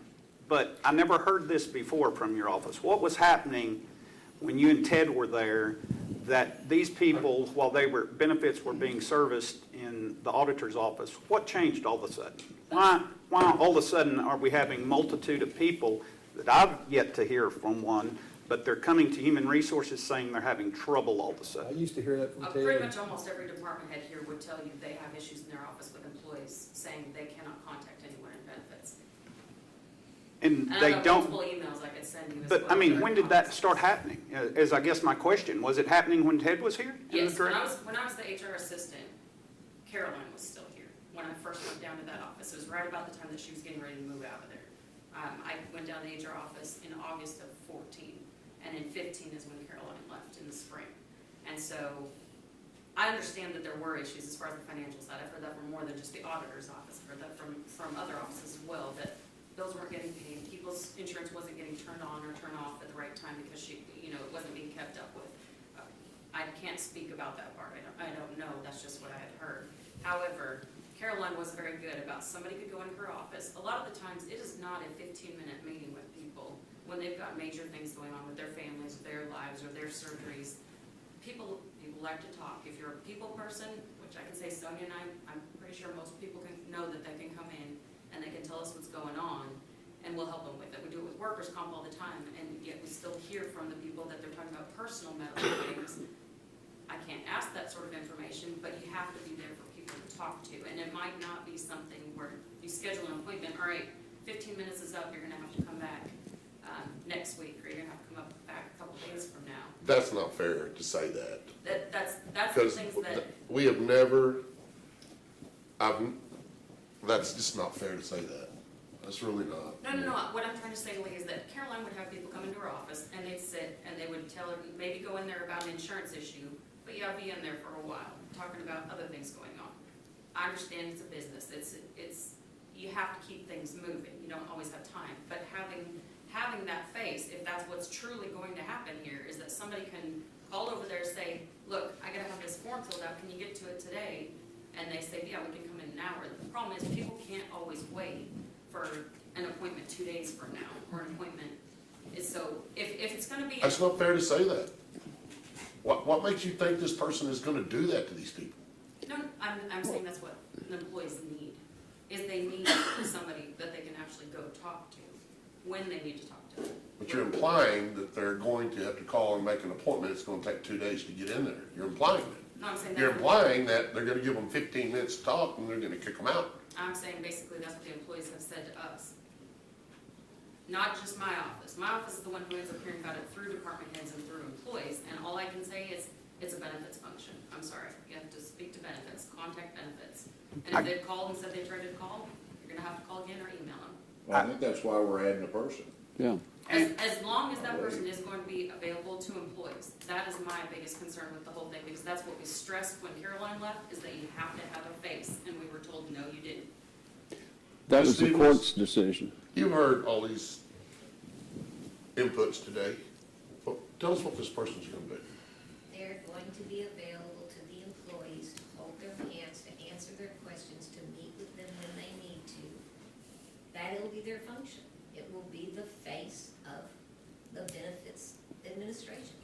but I never heard this before from your office. What was happening when you and Ted were there, that these people, while benefits were being serviced in the auditor's office, what changed all of a sudden? Why all of a sudden are we having multitude of people that I've yet to hear from one, but they're coming to Human Resources saying they're having trouble all of a I sudden? used to hear that from Ted. Pretty much almost every department head here would tell you they have issues in their office with employees saying they cannot contact anyone in benefits. And And they I've got don't, multiple emails I could send you as but well. I mean, when did that start happening? Is I guess my question. Was it happening when Ted was here? in the Yes, when director? I was the HR assistant, Caroline was still here when I first went down to that office. It was right about the time that she was getting ready to move out of there. I went down to the HR office in August of 14, and in 15 is when Caroline left in the spring. And so I understand that there were issues as far as the financial side. I've heard that from more than just the auditor's office. I've heard that from other offices as well, that bills weren't getting paid, people's insurance wasn't getting turned on or turned off at the right time because it wasn't being kept up with. I can't speak about that part. I don't know. That's just what I had heard. However, Caroline was very good about somebody could go into her office. A lot of the times, it is not a 15-minute meeting with people when they've got major things going on with their families, their lives, or their surgeries. People like to talk. If you're a people person, which I can say Sonia and I'm pretty sure most people can know that they can come in and they can tell us what's going on, and we'll help them with it. We do it with workers' comp all the time, and yet we still hear from the people that they're talking about personal medical things. I can't ask that sort of information, but you have to be there for people to talk to. And it might not be something where you schedule an appointment, all right, 15 minutes is up, you're gonna have to come back next week, or you're gonna have to come back a couple days from now. That's not fair to say that. That's the Because things that, we have never, that's just not fair to say that. That's really not. no, what I'm trying to say, Lee, is that Caroline would have people come into her office, and they'd sit, and they would tell her, maybe go in there about an insurance issue, but yeah, be in there for a while, talking about other things going on. I understand it's a business, it's, you have to keep things moving, you don't always have time, but having that face, if that's what's truly going to happen here, is that somebody can call over there and say, look, I gotta have this form filled out, can you get to it today? And they say, yeah, we can come in an hour. The problem is, people can't always wait for an appointment 2 days from now, or an appointment is so, if it's gonna be. That's not fair to say that. What makes you think this person is gonna do that to these people? No, I'm saying that's what the employees need, is they need somebody that they can actually go talk to, when they need to talk to them. But you're implying that they're going to have to call and make an appointment, it's gonna take 2 days to get in there. You're implying that. No, I'm saying You're that, implying that they're gonna give them 15 minutes to talk and they're gonna kick them out. I'm saying basically that's what the employees have said to us. Not just my office. My office is the one who ends up hearing about it through department heads and through employees, and all I can say is, it's a benefits function. I'm sorry, you have to speak to benefits, contact benefits. And if they've called and said they tried to call, you're gonna have to call again or email them. Well, I think that's why we're adding a person. Yeah. As long as that person is going to be available to employees, that is my biggest concern with the whole thing, because that's what we stressed when Caroline left, is that you have to have a face, and we were told, no, you didn't. That was the Stevens? court's decision. You've heard all these inputs today. Tell us what this person's gonna do. They're going to be available to the employees to hold their hands, to answer their questions, to meet with them when they need to. That'll be their function. It will be the face of the benefits administration.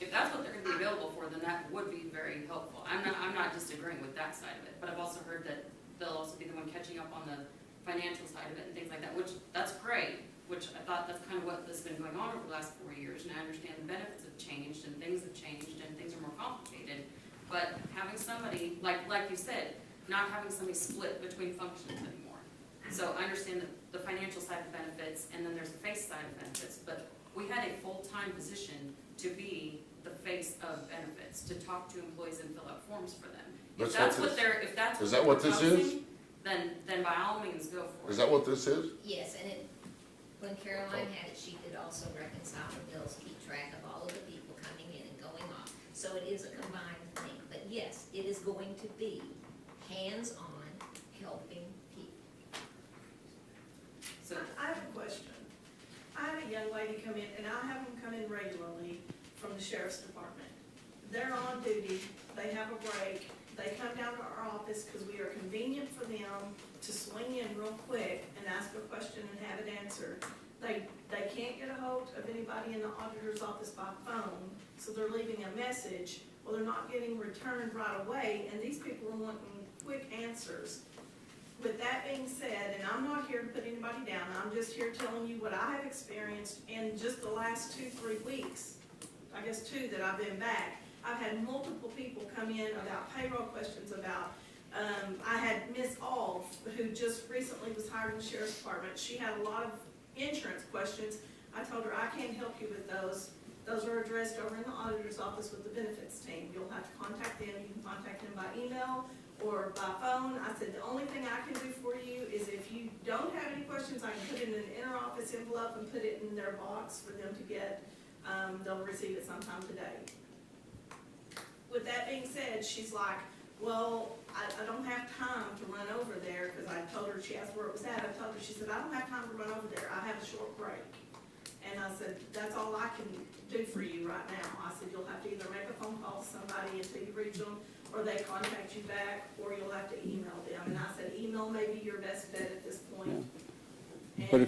If that's what they're gonna be available for, then that would be very helpful. I'm not disagreeing with that side of it, but I've also heard that they'll also be the one catching up on the financial side of it and things like that, which, that's great, which I thought that's kind of what has been going on over the last 4 years, and I understand the benefits have changed, and things have changed, and things are more complicated, but having somebody, like you said, not having somebody split between functions anymore. So I understand the financial side of benefits, and then there's the face side of benefits, but we had a full-time position to be the face of benefits, to talk to employees and fill out forms for them. If that's what they're, if that's what Is they're that what this is? proposing, then by all means, go for it. Is that what this is? Yes, and when Caroline had it, she could also reconcile the bills, keep track of all of the people coming in and going off. So it is a combined thing, but yes, it is going to be hands-on helping people. So, I have a question. I have a young lady come in, and I have them come in regularly from the sheriff's department. They're on duty, they have a break, they come down to our office because we are convenient for them to swing in real quick and ask a question and have it answered. They can't get a hold of anybody in the auditor's office by phone, so they're leaving a message. Well, they're not getting returned right away, and these people are wanting quick answers. With that being said, and I'm not here to put anybody down, I'm just here telling you what I have experienced in just the last 2-3 weeks, I guess 2 that I've been back. I've had multiple people come in about payroll questions, about, I had Miss Alf, who just recently was hired in the sheriff's department. She had a lot of insurance questions. I told her, I can't help you with those. Those are addressed over in the auditor's office with the benefits team. You'll have to contact them. You can contact them by email or by phone. I said, the only thing I can do for you is if you don't have any questions, I can put it in an inter-office envelope and put it in their box for them to get. They'll receive it sometime today. With that being said, she's like, well, I don't have time to run over there, because I told her, she asked where it was at, I told her, she said, I don't have time to run over there, I have a short break. And I said, that's all I can do for you right now. I said, you'll have to either make a phone call to somebody until you reach them, or they contact you back, or you'll have to email them. And I said, email may be your best bet at this point. Yeah. But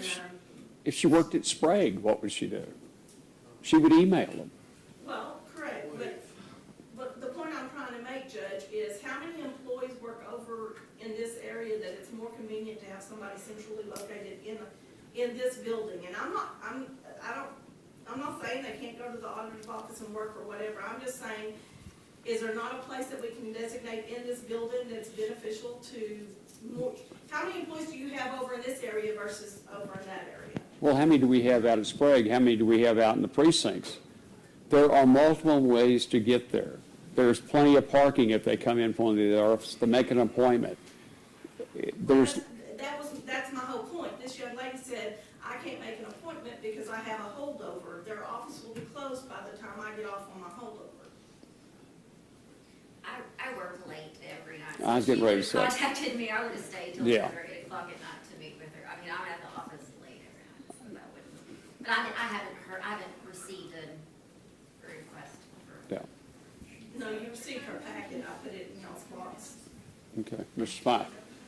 if she worked at Sprague, what would she do? She would email them. Well, correct, but the point I'm trying to make, Judge, is how many employees work over in this area that it's more convenient to have somebody centrally located in this building? And I'm not saying they can't go to the auditor's office and work or whatever. I'm just saying, is there not a place that we can designate in this building that's beneficial to more? How many employees do you have over in this area versus over in that area? well, how many do we have out at Sprague? How many do we have out in the precincts? There are multiple ways to get there. There's plenty of parking if they come in from the office to make an appointment. There's, That's my whole point. This young lady said, I can't make an appointment because I have a holdover. Their office will be closed by the time I get off on my holdover. I work late every night. I was getting ready to say. If she contacted me, I would have stayed till Yeah. 7 or 8 o'clock at night to meet with her. I mean, I'm at the office late every night, so that wouldn't. But I haven't received a request for. yeah, No, you received her packet. I put it in y'all's box. okay. Mr. Spike?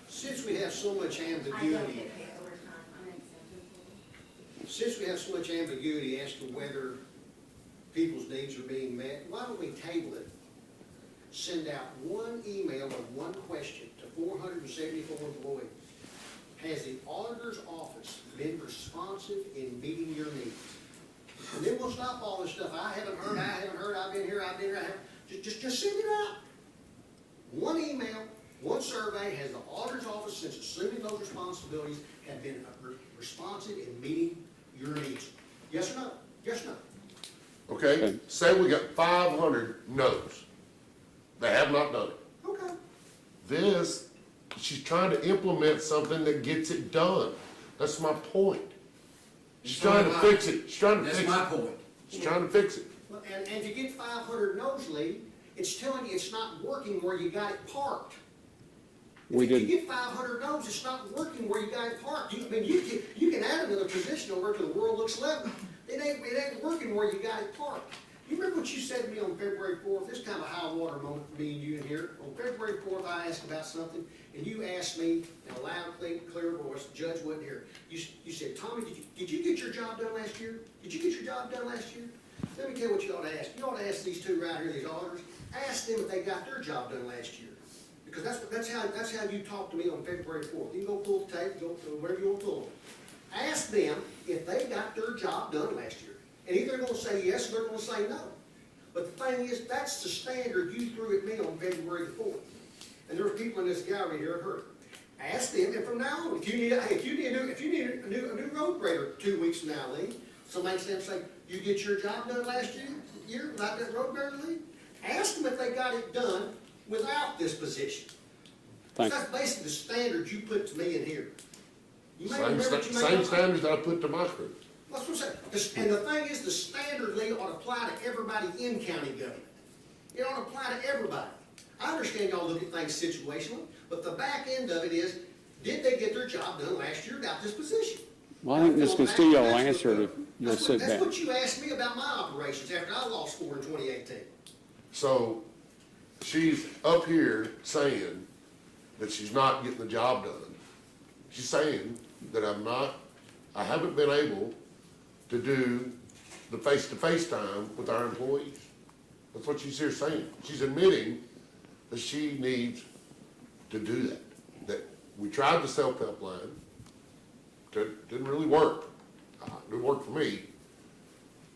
Since we have so much I don't ambiguity, get paid overtime. I'm an exempt employee. since we have so much ambiguity as to whether people's needs are being met, why don't we table it? Send out one email with one question to 474 employees. Has the auditor's office been responsive in meeting your needs? And then we'll stop all this stuff. I haven't heard, I've been here, I haven't. Just send it out. One email, one survey, has the auditor's office, since assuming those responsibilities, have been responsive in meeting your needs? Yes or no? Yes or no? Okay, say we got 500 no's. They have not done it. Okay. This, she's trying to implement something that gets it done. That's my point. She's trying to fix it. She's trying to fix it. That's my point. She's trying to fix it. Well, and to get 500 no's, Lee, it's telling you it's not working where you got it parked. We If you did, get 500 no's, it's not working where you got it parked. You can add another position over to the world looks level. It ain't working where you got it parked. You remember what you said to me on February 4th? This kind of a high water moment for me and you in here. On February 4th, I asked about something, and you asked me in a loud, clear voice, the judge wasn't here. You said, Tommy, did you get your job done last year? Did you get your job done last year? Let me tell you what you ought to ask. You ought to ask these two right here, these auditors. Ask them if they got their job done last year. Because that's how you talked to me on February 4th. You can go pull the tape, go wherever you want to pull them. Ask them if they got their job done last year. And either they're going to say yes or they're going to say no. But the thing is, that's the standard you threw at me on February 4th. And there are people in this gallery here that heard it. Ask them, and from now on, if you need a new road grader 2 weeks from now, Lee, somebody stand and say, you get your job done last year without that road grader, Lee? Ask them if they got it done without this position. thank you. That's basically the standard you put to me in here. You may Same, remember what you may same not. standards I put to my crew. That's what I'm saying. And the thing is, the standard, Lee, ought to apply to everybody in county government. It ought to apply to everybody. I understand y'all look at things situationally, but the back end of it is, did they get their job done last year without this position? Well, I think Ms. Castillo will answer it if you'll That's sit back. what you asked me about my operations after I lost 4 in 2018. So she's up here saying that she's not getting the job done. She's saying that I haven't been able to do the face-to-face time with our employees. That's what she's here saying. She's admitting that she needs to do that. That we tried the self-help line, didn't really work. It didn't work for me.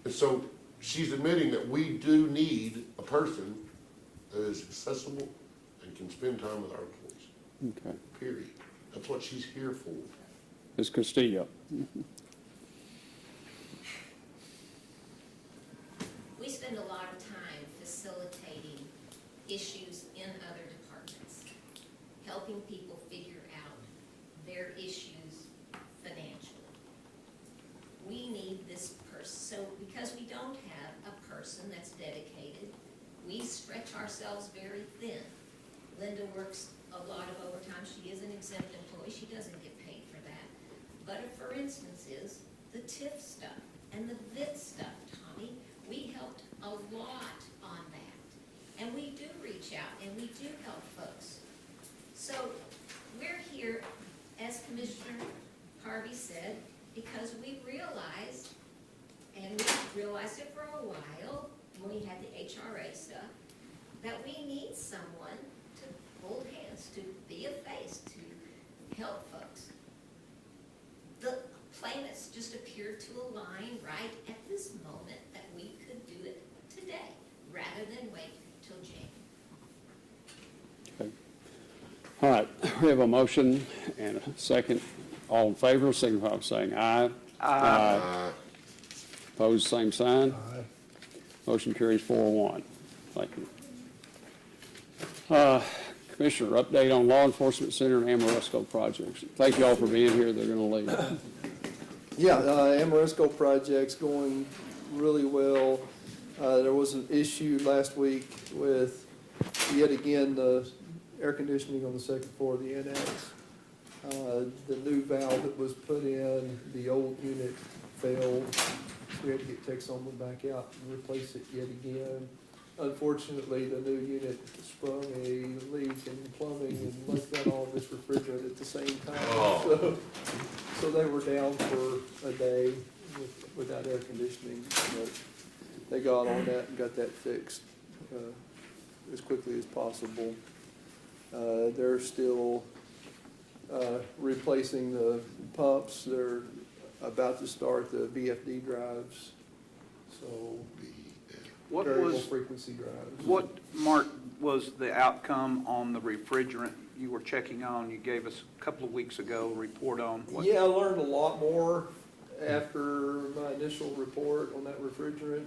And so she's admitting that we do need a person that is accessible and can spend time with our employees, Okay. period. That's what she's here for. Ms. Castillo? We spend a lot of time facilitating issues in other departments, helping people figure out their issues financially. We need this person, so because we don't have a person that's dedicated, we stretch ourselves very thin. Linda works a lot of overtime. She is an exempt employee. She doesn't get paid for that. But if, for instance, is the TIF stuff and the VIT stuff, Tommy, we helped a lot on that. And we do reach out and we do help folks. So we're here, as Commissioner Harvey said, because we realized, and we realized it for a while when we had the HRA stuff, that we need someone to hold hands, to be a face, to help folks. The planets just appeared to align right at this moment that we could do it today, rather than wait till January. Okay. All right, we have a motion and a second. All in favor, signify by saying aye. Aye. Opposed, same sign. Motion carries 4-1. Thank you. Commissioner, update on Law Enforcement Center and Amoresco projects. Thank you all for being here. They're going to leave. Yeah, Amoresco project's going really well. There was an issue last week with, yet again, the air conditioning on the second floor of the annex. The new valve that was put in, the old unit failed. So we had to get Texoma back out and replace it yet again. Unfortunately, the new unit sprung a leak in plumbing and let run all this refrigerant at the same time. So they were down for a day without air conditioning. But they got on that and got that fixed as quickly as possible. They're still replacing the pumps. They're about to start the VFD drives. So What variable was, frequency drives. what, Mark, was the outcome on the refrigerant you were checking on? You gave us a couple of weeks ago a report on what? Yeah, I learned a lot more after my initial report on that refrigerant.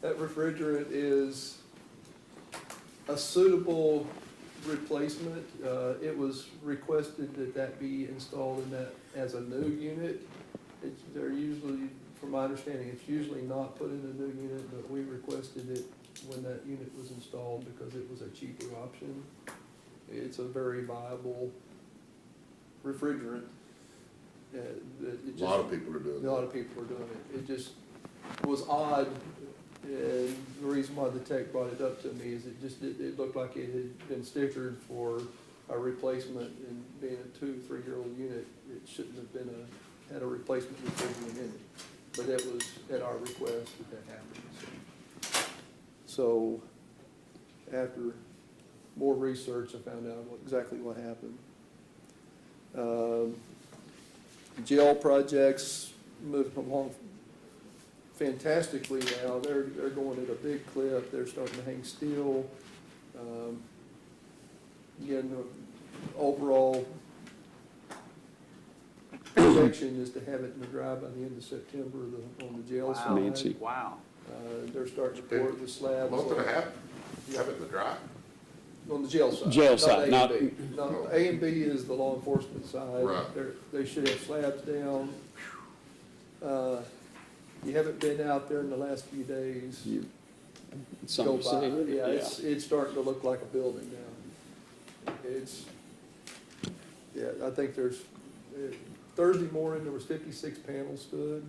That refrigerant is a suitable replacement. It was requested that that be installed in that as a new unit. They're usually, from my understanding, it's usually not put in a new unit, but we requested it when that unit was installed because it was a cheaper option. It's a very viable refrigerant. A lot of people are doing A that. lot of people are doing it. It just was odd, and the reason why the tech brought it up to me is it looked like it had been stickered for a replacement, and being a 2-3-year-old unit, it shouldn't have been had a replacement refrigerant in it. But it was at our request that happened. So after more research, I found out exactly what happened. Jail projects moving along fantastically now. They're going at a big clip. They're starting to hang steel. Again, the overall projection is to have it in the dry by the end of September on the jail Wow. side. Nancy. Wow. They're starting to pour the slabs. Month and a half, you have it in the dry? On the jail side. Jail side, not- A and B. No, A and B is the law enforcement side. Right. They should have slabs down. You haven't been out there in the last few days. Go Something to by. see. Yeah, it's starting to look like a building now. I think there's, Thursday morning, there was 56 panels stood.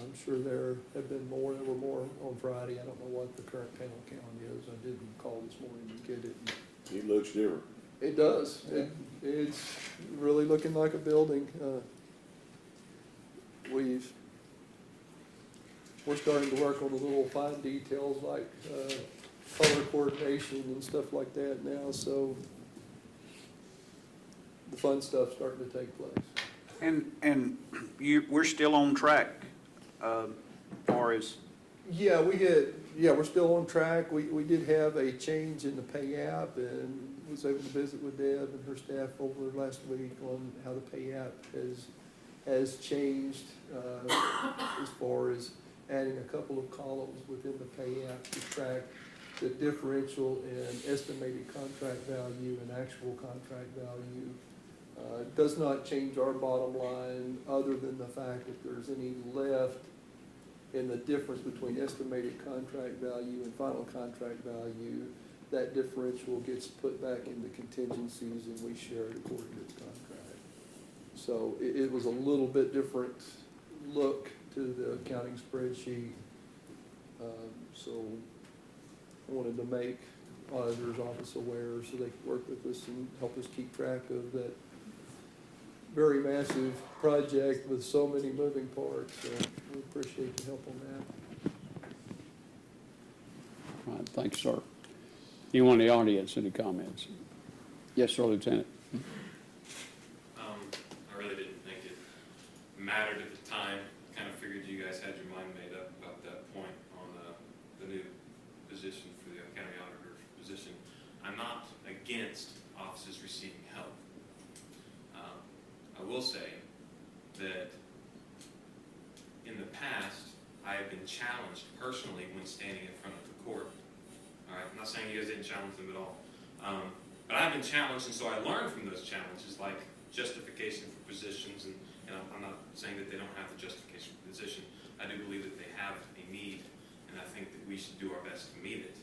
I'm sure there have been more. There were more on Friday. I don't know what the current panel count is. I didn't call this morning to get it. It looks different. It does. It's really looking like a building. We're starting to work on the little fine details like color coordination and stuff like that now. So the fun stuff's starting to take place. And we're still on track, far as, we're still on track. We did have a change in the pay app and was able to visit with Deb and her staff over last week on how the pay app has changed as far as adding a couple of columns within the pay app to track the differential in estimated contract value and actual contract value. Does not change our bottom line other than the fact that there's any left in the difference between estimated contract value and final contract value. That differential gets put back into contingencies and we share it according to the contract. So it was a little bit different look to the accounting spreadsheet. So I wanted to make auditor's office aware so they could work with us and help us keep track of that very massive project with so many moving parts. So we appreciate the help on that. All right, thank you, sir. Anyone in the audience, any comments? Yes, sir, Lieutenant. I really didn't think it mattered at the time. Kind of figured you guys had your mind made up about that point on the new position for the county auditor position. I'm not against offices receiving help. I will say been challenged personally when standing in front of the court. All right, I'm not saying you guys didn't challenge them at all. But I've been challenged, and so I learned from those challenges, like justification for positions, and I'm not saying that they don't have the justification for position. I do believe that they have a need, and I think that we should do our best to meet it.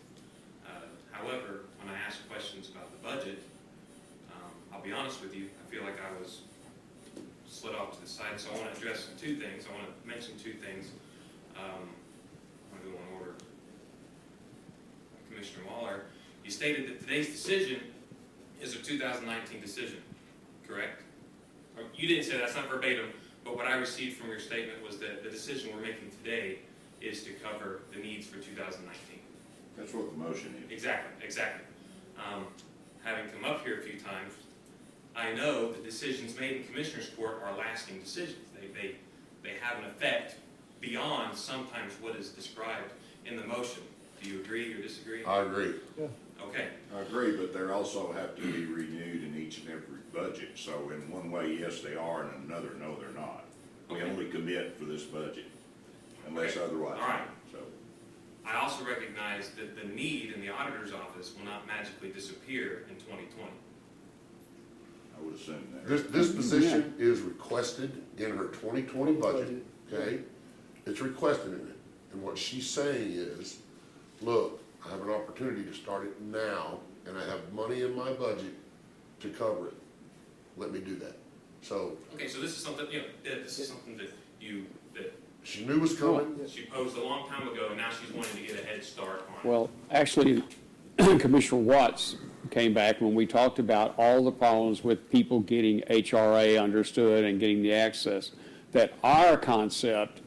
However, when I ask questions about the budget, I'll be honest with you, I feel like I was slid off to the side, so I want to address two things. I want to mention two things. I'm going to go in order. Commissioner Waller, you stated that today's decision is a 2019 decision, correct? Or you didn't say that's not verbatim, but what I received from your statement was that the decision we're making today is to cover the needs for 2019. That's what the motion is. Exactly, exactly. Having come up here a few times, I know the decisions made in Commissioners Court are lasting decisions. They have an effect beyond sometimes what is described in the motion. Do you agree or disagree? I agree. Okay. I agree, but they also have to be renewed in each and every budget. So in one way, yes, they are, and another, no, they're not. We Okay. only commit for this budget, unless Okay. otherwise. All right. So, I also recognize that the need in the auditor's office will not magically disappear in 2020. I would assume that. This position is requested in her 2020 budget, okay? It's requested in it. And what she's saying is, look, I have an opportunity to start it now, and I have money in my budget to cover it. Let me do that. So Okay, so this is something, this is something that she knew was coming. she posed a long time ago, and now she's wanting to get a head start on it. Well, actually, Commissioner Watts came back when we talked about all the problems with people getting HRA understood and getting the access, that our concept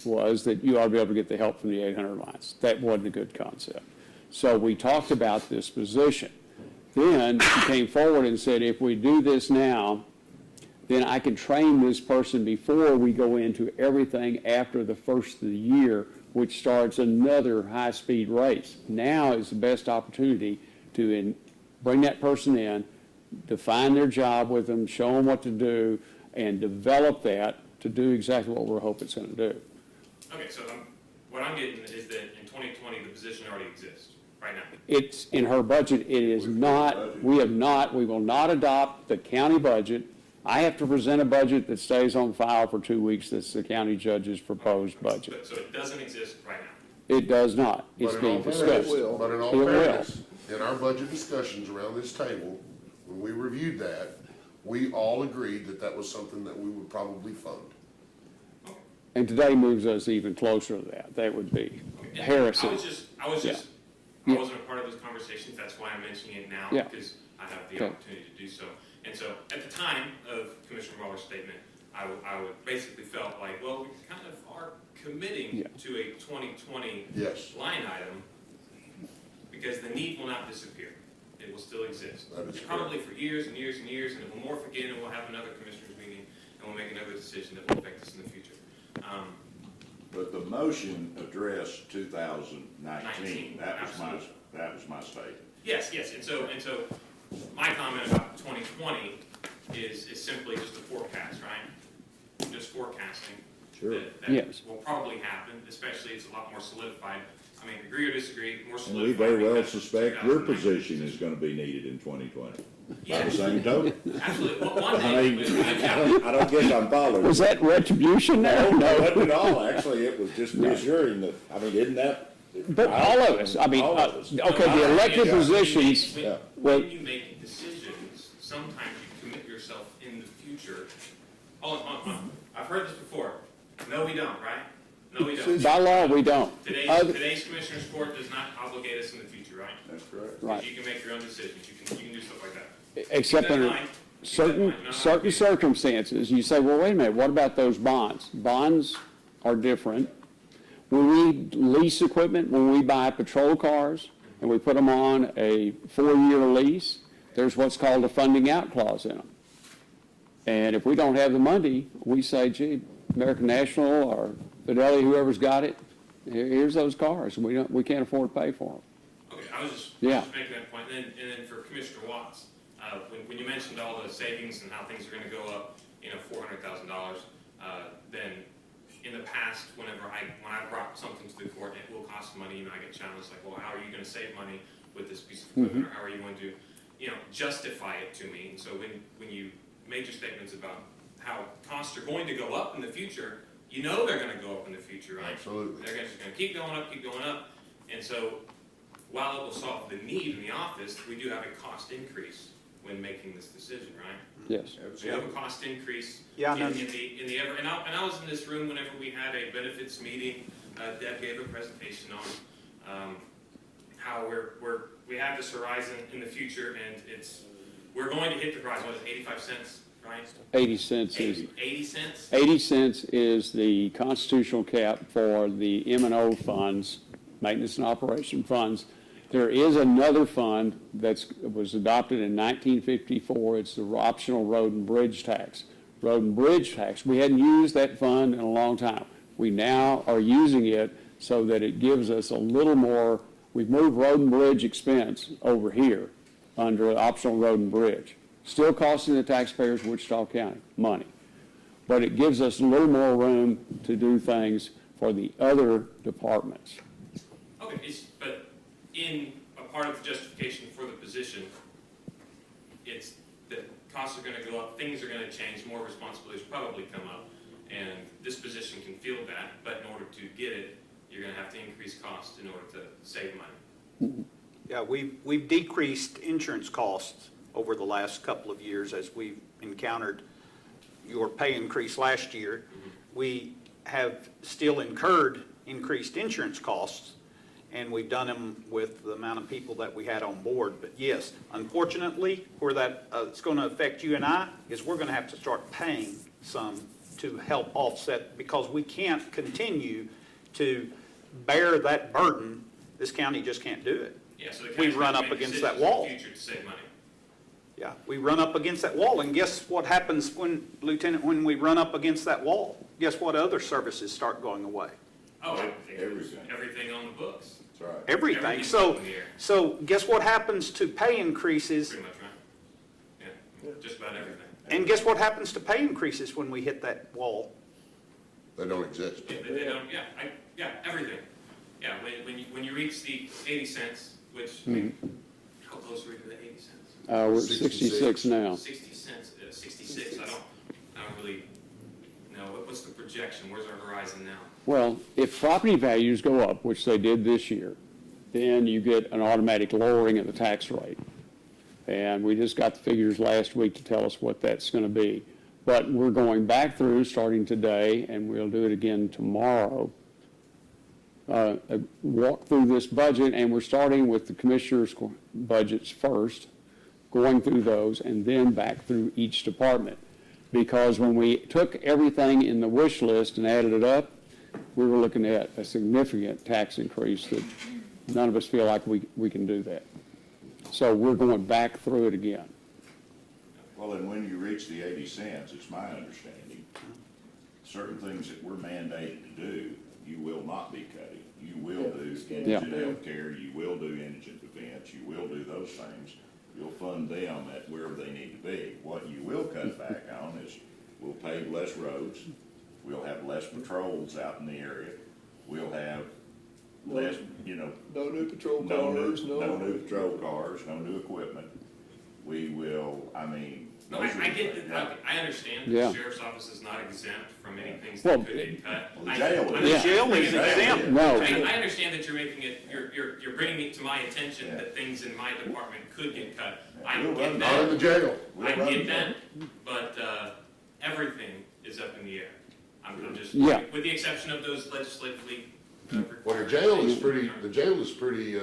was that you ought to be able to get the help from the 800 lines. That wasn't a good concept. So we talked about this position. Then she came forward and said, if we do this now, then I can train this person before we go into everything after the first of the year, which starts another high-speed race. Now is the best opportunity to bring that person in, define their job with them, show them what to do, and develop that to do exactly what we're hoping it's going to do. Okay, so what I'm getting is that in 2020, the position already exists right now. It's in her budget. It is not, we will not adopt the county budget. I have to present a budget that stays on file for 2 weeks. That's the county judge's proposed budget. So it doesn't exist right now. It does not. It's But in being all discussed. fairness- But in all It will. fairness, in our budget discussions around this table, when we reviewed that, we all agreed that that was something that we would probably fund. And today moves us even closer to that. That would be Okay. heresy. I wasn't a part of those conversations, that's why I'm mentioning it now, Yeah. because I have the Okay. opportunity to do so. And so, at the time of Commissioner Waller's statement, I would basically felt like, well, we kind of are committing Yeah. to a 2020 Yes. line item, because the need will not disappear. It will still exist. That is And probably for years and years and years, and it will morph again, and we'll have another commissioners meeting, and we'll make another decision that will affect us in the future. But the motion addressed 2019. 19, That absolutely. was my statement. Yes, and so my comment about 2020 is simply just a forecast, right? Just forecasting. Sure. That Yes. will probably happen, especially it's a lot more solidified. I mean, agree or disagree, more And solidified. we very well because of suspect your 2019 position is gonna be needed in 2020. By Yeah. the same token. Absolutely, one I day. mean, I don't guess I'm following. Was that retribution there? No, it wasn't at all. Actually, it was just reassuring that, I mean, isn't that? But all of us, I mean, All of us. okay, the elected positions, Yeah. well, When you make decisions, sometimes you commit yourself in the future. Hold on. I've heard this before. No, we don't, right? No, we don't. by law, we don't. Today's Commissioners Court does not obligate us in the future, right? That's correct. Right. You can make your own decisions. You can do stuff like that. Except Keep that in under mind. Keep certain, that in mind. No, certain circumstances, you say, well, wait a minute, what about those bonds? Bonds are different. When we lease equipment, when we buy patrol cars and we put them on a 4-year lease, there's what's called a funding out clause in them. And if we don't have the money, we say, gee, American National or Fidelity, whoever's got it, here's those cars, and we can't afford to pay for them. Okay, I was just Yeah. making that point. And then for Commissioner Watts, when you mentioned all the savings and how things are gonna go up, $400,000, then in the past, when I brought something to the court and it will cost money, I get challenged like, well, how are you gonna save money with this piece of equipment, or how are you going to, justify it to me? And so when you made your statements about how costs are going to go up in the future, they're gonna go up in the future, right? Absolutely. They're just gonna keep going up, and so while it will solve the need in the office, we do have a cost increase when making this decision, right? Yes. So you have a cost increase Yeah, in no. the ever, and I was in this room whenever we had a benefits meeting. Deb gave a presentation on how we have this horizon in the future, and we're going to hit the horizon. What is it, 85 cents, right? 80 cents is 80 cents? 80 cents is the constitutional cap for the M&O funds, maintenance and operation funds. There is another fund that was adopted in 1954. It's the optional road and bridge tax. Road and bridge tax, we hadn't used that fund in a long time. We now are using it so that it gives us a little more. We've moved road and bridge expense over here under optional road and bridge. Still costing the taxpayers of Wichita County money. But it gives us a little more room to do things for the other departments. Okay, but in a part of the justification for the position, it's that costs are gonna go up, things are gonna change, more responsibilities probably come up, and this position can feel that, but in order to get it, you're gonna have to increase costs in order to save money. Yeah, we've decreased insurance costs over the last couple of years as we've encountered your pay increase last year. We have still incurred increased insurance costs, and we've done them with the amount of people that we had on board. But yes, unfortunately, where that it's going to affect you and I is we're going to have to start paying some to help offset, because we can't continue to bear that burden. This county just can't do it. Yeah, so the We county's run gonna up make against decisions that wall. in the future to save money. Yeah, we run up against that wall, and guess what happens when we run up against that wall? Guess what other services start going away? Oh, Everything. everything on the books, That's right. Everything. Everything's So, up in the air. so guess what happens to pay increases? pretty much, right? Yeah, just about everything. And guess what happens to pay increases when we hit that wall? They don't exist. They don't, everything. Yeah, when you reach the 80 cents, which, how close are we to the 80 cents? We're at 66 now. 60 cents, 66, I don't really know. What's the projection? Where's our horizon now? Well, if property values go up, which they did this year, then you get an automatic lowering of the tax rate. And we just got the figures last week to tell us what that's going to be. But we're going back through, starting today, and we'll do it again tomorrow, walk through this budget, and we're starting with the commissioners' budgets first, going through those, and then back through each department. Because when we took everything in the wish list and added it up, we were looking at a significant tax increase that none of us feel like we can do that. So we're going back through it again. Well, and when you reach the 80 cents, it's my understanding, certain things that we're mandated to do, you will not be cutting. You will do indigent healthcare, you will do indigent defense, you will do those things. You'll fund them at wherever they need to be. What you will cut back on is we'll pave less roads, we'll have less patrols out in the area, we'll have less, No new patrol no cars, no new patrol cars, no new equipment. We will, No, I get that, I understand that Yeah. the sheriff's office is not exempt from any things Well, that could get cut. the I- jail I- is. The jail is exempt. No. I understand that you're making it, you're bringing it to my attention that things in my department could get cut. I We'll get run Not in the that, jail. We'll I run get the that, but, everything is up in the air. I'm just, Yeah. with the exception of those legislatively Well, required. the jail is pretty,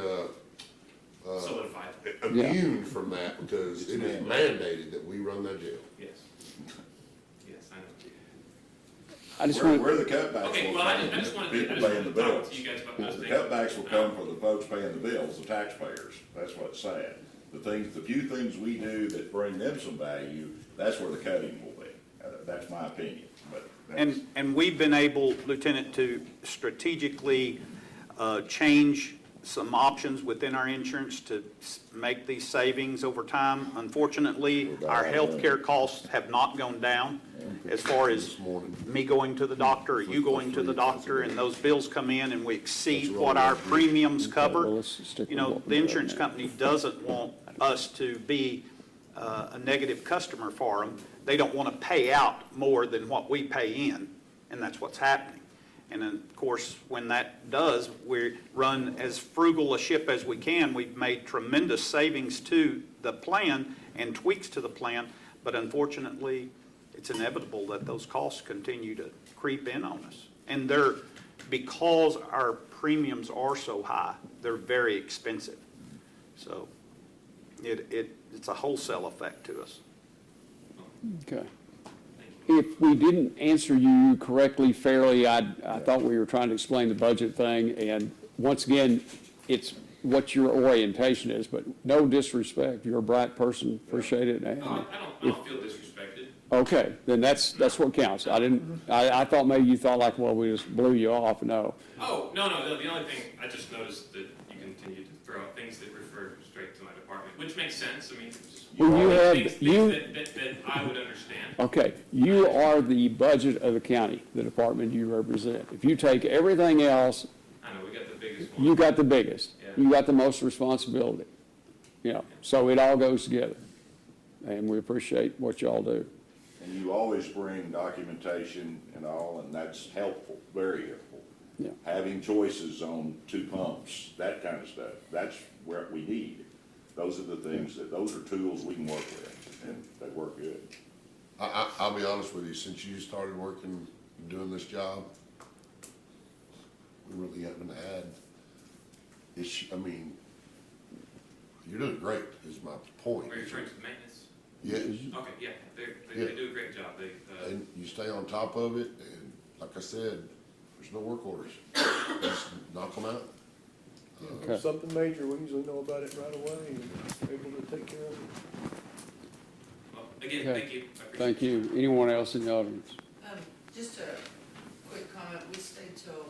Solidified, immune from that because it is mandated that we run that jail. yes. Yes, I know. I just Where want, the cutbacks Okay, will well, I come, just wanted people to paying the talk bills. to you guys about The those things. cutbacks will come for the folks paying the bills, the taxpayers. That's what's sad. The few things we do that bring them some value, that's where the cutting will be. That's my opinion, but. And we've been able, Lieutenant, to strategically change some options within our insurance to make these savings over time. Unfortunately, our healthcare costs have not gone down as far as me going to the doctor or you going to the doctor, and those bills come in and we exceed what our premiums Well, cover. let's stick You with know, what the we got insurance now. company doesn't want us to be a negative customer for them. They don't want to pay out more than what we pay in, and that's what's happening. And then, of course, when that does, we run as frugal a ship as we can. We've made tremendous savings to the plan and tweaks to the plan, but unfortunately, it's inevitable that those costs continue to creep in on us. And they're, because our premiums are so high, they're very expensive. So it's a wholesale effect to us. Okay. If we didn't answer you correctly, fairly, I thought we were trying to explain the budget thing, and once again, it's what your orientation is, but no disrespect. You're a bright person, appreciate it. and I don't feel disrespected. Okay, then that's what counts. I thought maybe you thought like, well, we just blew you off. No. Oh, no, the only thing, I just noticed that you continue to throw out things that refer straight to my department, which makes sense. I mean, Well, you have- things you- that I would understand. Okay, you are the budget of the county, the department you represent. If you take everything else, I know, we got the biggest one. you got the biggest. Yeah. You got the most responsibility. You know, so it all goes together. And we appreciate what y'all do. And you always bring documentation and all, and that's helpful, very helpful. Yeah. Having choices on 2 pumps, that kind of stuff, that's where we need. Those are the things those are tools we can work with, and they work good. I'll be honest with you, since you started working, doing this job, we really haven't had issue, I mean, you're doing great, is my point. Are you referring to the maintenance? Yeah, Okay, yeah, they do a great job. and you stay on top of it, and like I said, there's no work orders. Just knock them out. If it's something major, we usually know about it right away and able to take care of it. Well, again, Okay. thank you. I appreciate Thank it. you. Anyone else in the audience? Just a quick comment, we stayed till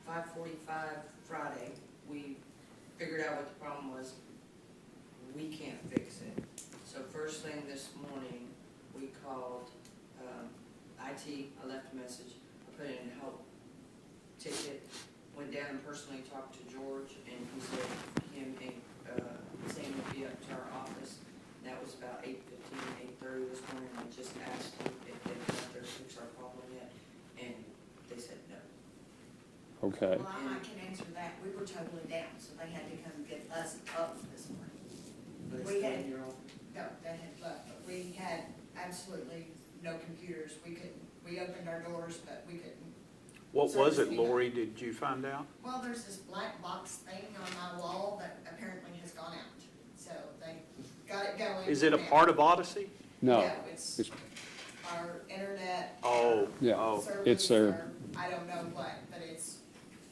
5:45 Friday. We figured out what the problem was. We can't fix it. So first thing this morning, we called IT, I left a message, I put in a help ticket, went down and personally talked to George, and he said him and Sam would be up to our office. That was about 8:15, 8:30 this morning. I just asked them if they'd been up there to fix our problem yet, and they said no. Okay. Well, I can answer that. We were totally down, so they had to come get us up this morning. But We it's had- in your office. No, they had left, but we had absolutely no computers. We couldn't, we opened our doors, but we couldn't. What was it, Lori, did you find out? Well, there's this black box thing on my wall that apparently has gone out. So they got it going. Is it a now. part of Odyssey? No. No, it's It's- our internet. Oh, Yeah. oh, It's Servers there. or I don't know what, but it's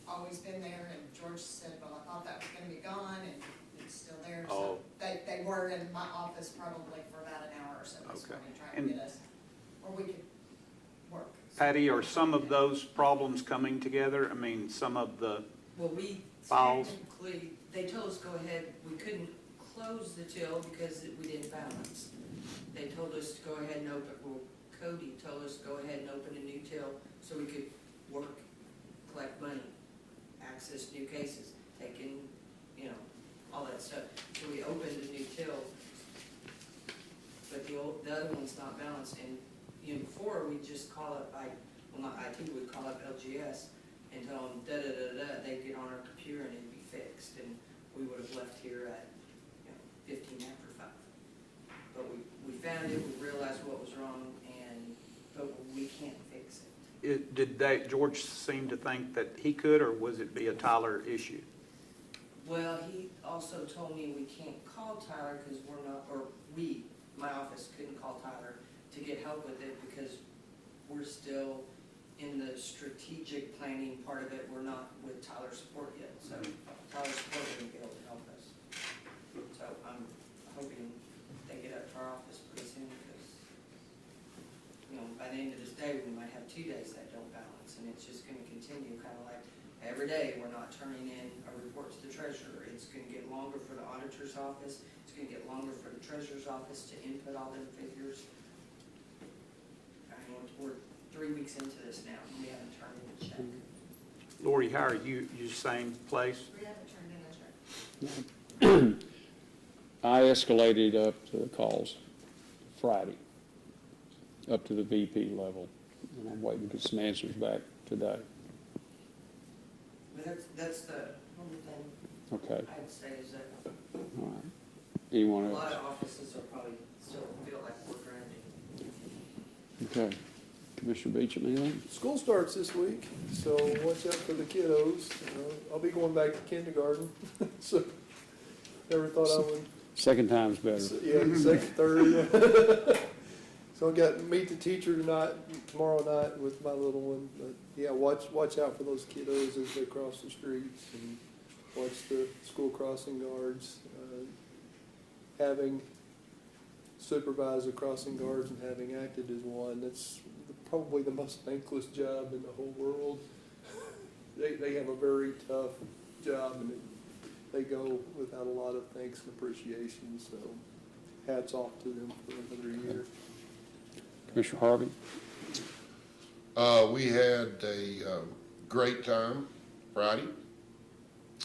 always been there, and George said, well, I thought that was gonna be gone, and it's still there, so. Oh. They were in my office probably for about an hour or so this Okay. morning, trying And- to get us, where we could work. Patty, are some of those problems coming together? I mean, some of the, Well, we Files. technically, they told us go ahead, we couldn't close the till because we didn't balance. They told us to go ahead and open, well, Cody told us to go ahead and open a new till so we could work, collect money, access new cases, take in, all that stuff. So we opened a new till, but the other one's not balanced, and, before we just call up, not IT, we'd call up LGS and tell them da-da-da-da, they'd get on our computer and it'd be fixed, and we would have left here at, 15 after 5. But we found it, we realized what was wrong, but we can't fix it. did George seem to think that he could, or was it be a Tyler issue? Well, he also told me we can't call Tyler because we're not, or my office couldn't call Tyler to get help with it because we're still in the strategic planning part of it. We're not with Tyler Support yet, so Tyler Support wouldn't be able to help us. So I'm hoping they get up to our office pretty soon because, by the end of this day, we might have 2 days that don't balance, and it's just gonna continue, kind of like every day, we're not turning in a report to the treasurer. It's gonna get longer for the auditor's office, it's gonna get longer for the treasurer's office to input all them figures. I mean, we're 3 weeks into this now, and we haven't turned in a check. Lori, how are you same place? We haven't turned in a check. I escalated up the calls Friday, up to the VP level, and I'm waiting to get some answers back today. But that's the only thing Okay, I'd say is that all right. a Anyone lot else? of offices are probably still feel like we're grinding. Okay. Commissioner Beecham, anything? School starts this week, so watch out for the kiddos. I'll be going back to kindergarten, so never thought I would. Second time's better. Yeah, second, third. So I got to meet the teacher tomorrow night with my little one. But yeah, watch out for those kiddos as they cross the streets, and watch the school crossing guards. Having supervised the crossing guards and having acted as one, that's probably the most thankless job in the whole world. They have a very tough job, and they go without a lot of thanks and appreciation, so hats off to them for another year. Commissioner Harvey? We had a great time Friday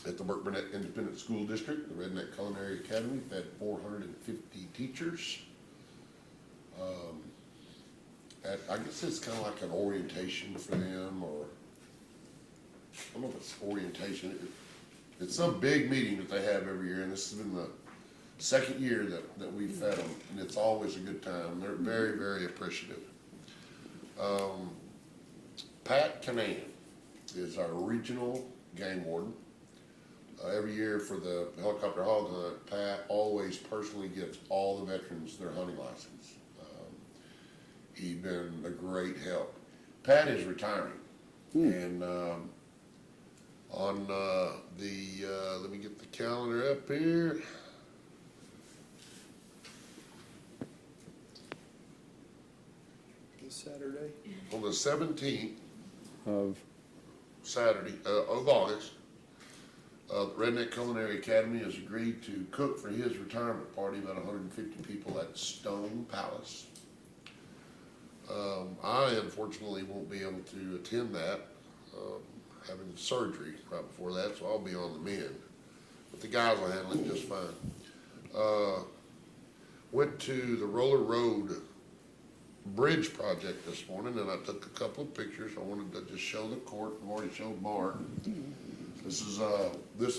at the Burke Burnett Independent School District, the Redneck Culinary Academy. We've had 450 teachers. I guess it's kind of like an orientation for them, or I don't know if it's orientation. It's some big meeting that they have every year, and this has been the second year that we've fed them, and it's always a good time. They're very, very appreciative. Pat Canan is our regional game warden. Every year for the helicopter hog hunt, Pat always personally gives all the veterans their hunting license. He's been a great help. Pat is retiring, and on let me get the calendar up here. This Saturday. On the 17th, Of, Saturday, of August, Redneck Culinary Academy has agreed to cook for his retirement party, about 150 people at Stone Palace. I unfortunately won't be able to attend that, having surgery right before that, so I'll be on the mend. But the guys will handle it just fine. Went to the Roller Road Bridge project this morning, and I took a couple of pictures. I wanted to just show the court. I've already showed Mark. This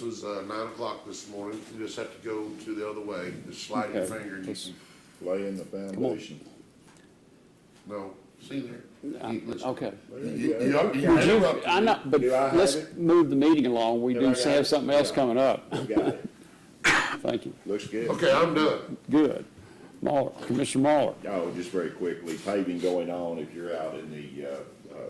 was 9 o'clock this morning. You just have to go to the other way. Just slide your Okay. finger and you can, Laying the foundation. no, see there? okay. You Would you, I know, but Do I have let's it? move the meeting along. We Have do I got have it? something else Yeah. coming up. Got it. Thank you. Looks good. Okay, I'm done. Good. Mahler, Commissioner Mahler. Oh, just very quickly, paving going on, if you're out in the,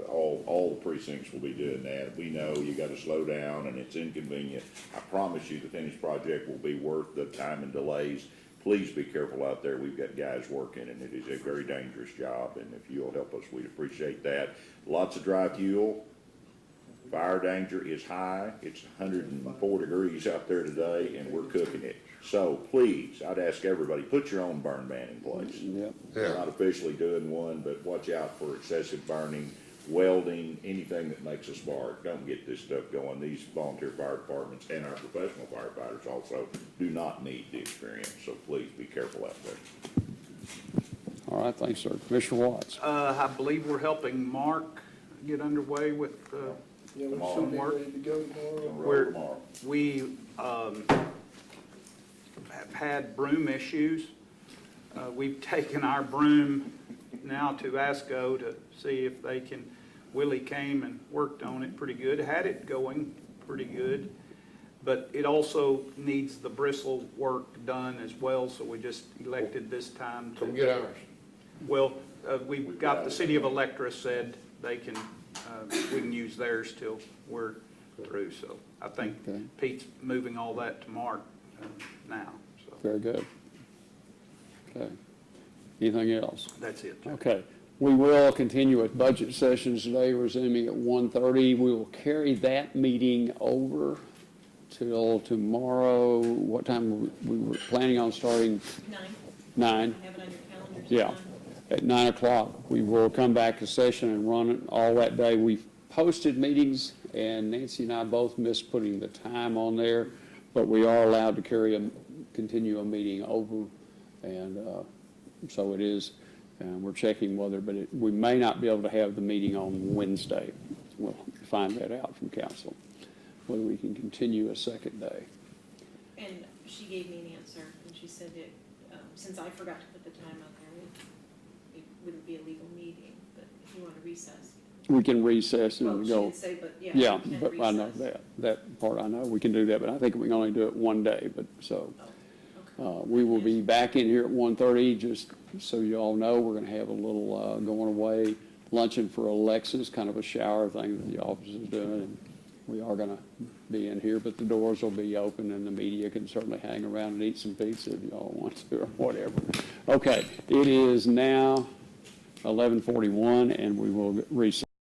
all the precincts will be doing that. We know you gotta slow down and it's inconvenient. I promise you, the finished project will be worth the time and delays. Please be careful out there. We've got guys working and it is a very dangerous job, and if you'll help us, we'd appreciate that. Lots of dry fuel. Fire danger is high. It's 104 degrees out there today and we're cooking it. So please, I'd ask everybody, put your own burn ban in place. Yep. We're Yeah. not officially doing one, but watch out for excessive burning, welding, anything that makes a spark. Don't get this stuff going. These volunteer fire departments and our professional firefighters also do not need the experience, so please be careful out there. All right, thanks, sir. Commissioner Watts. I believe we're helping Mark get underway with, Yeah, we Tomorrow. should be ready to go tomorrow. We're- Tomorrow. we have had broom issues. We've taken our broom now to ASCO to see if they can, Willie came and worked on it pretty good, had it going pretty good. But it also needs the bristle work done as well, so we just elected this time to. Come get ours. Well, we've got, the city of Electra said they can, we can use theirs till we're through, so I think Okay. Pete's moving all that to Mark now, so Very good. Okay. Anything else? that's it. Okay. We will continue with budget sessions today, resuming at 1:30. We will carry that meeting over till tomorrow. What time we were planning on starting? 9. I have it on your calendar. Yeah, at 9 o'clock. We will come back to session and run it all that day. We've posted meetings, and Nancy and I both missed putting the time on there, but we are allowed to continue a meeting over, and so it is. And we're checking whether, but we may not be able to have the meeting on Wednesday. We'll find that out from council, whether we can continue a second day. And she gave me an answer, and she said that, since I forgot to put the time on there, it wouldn't be a legal meeting, but if you want to recess. We can recess Well, and she go. didn't say, but yeah. Yeah, we can but I know recess. that part I know, we can do that, but I think we can only do it one day, but so. Oh, okay. We will be back in here at 1:30, just so you all know, we're gonna have a little, going away luncheon for Alexis, kind of a shower thing that the office is doing, and we are gonna be in here, but the doors will be open, and the media can certainly hang around and eat some pizza if y'all want to, or whatever. Okay, it is now 11:41, and we will recess.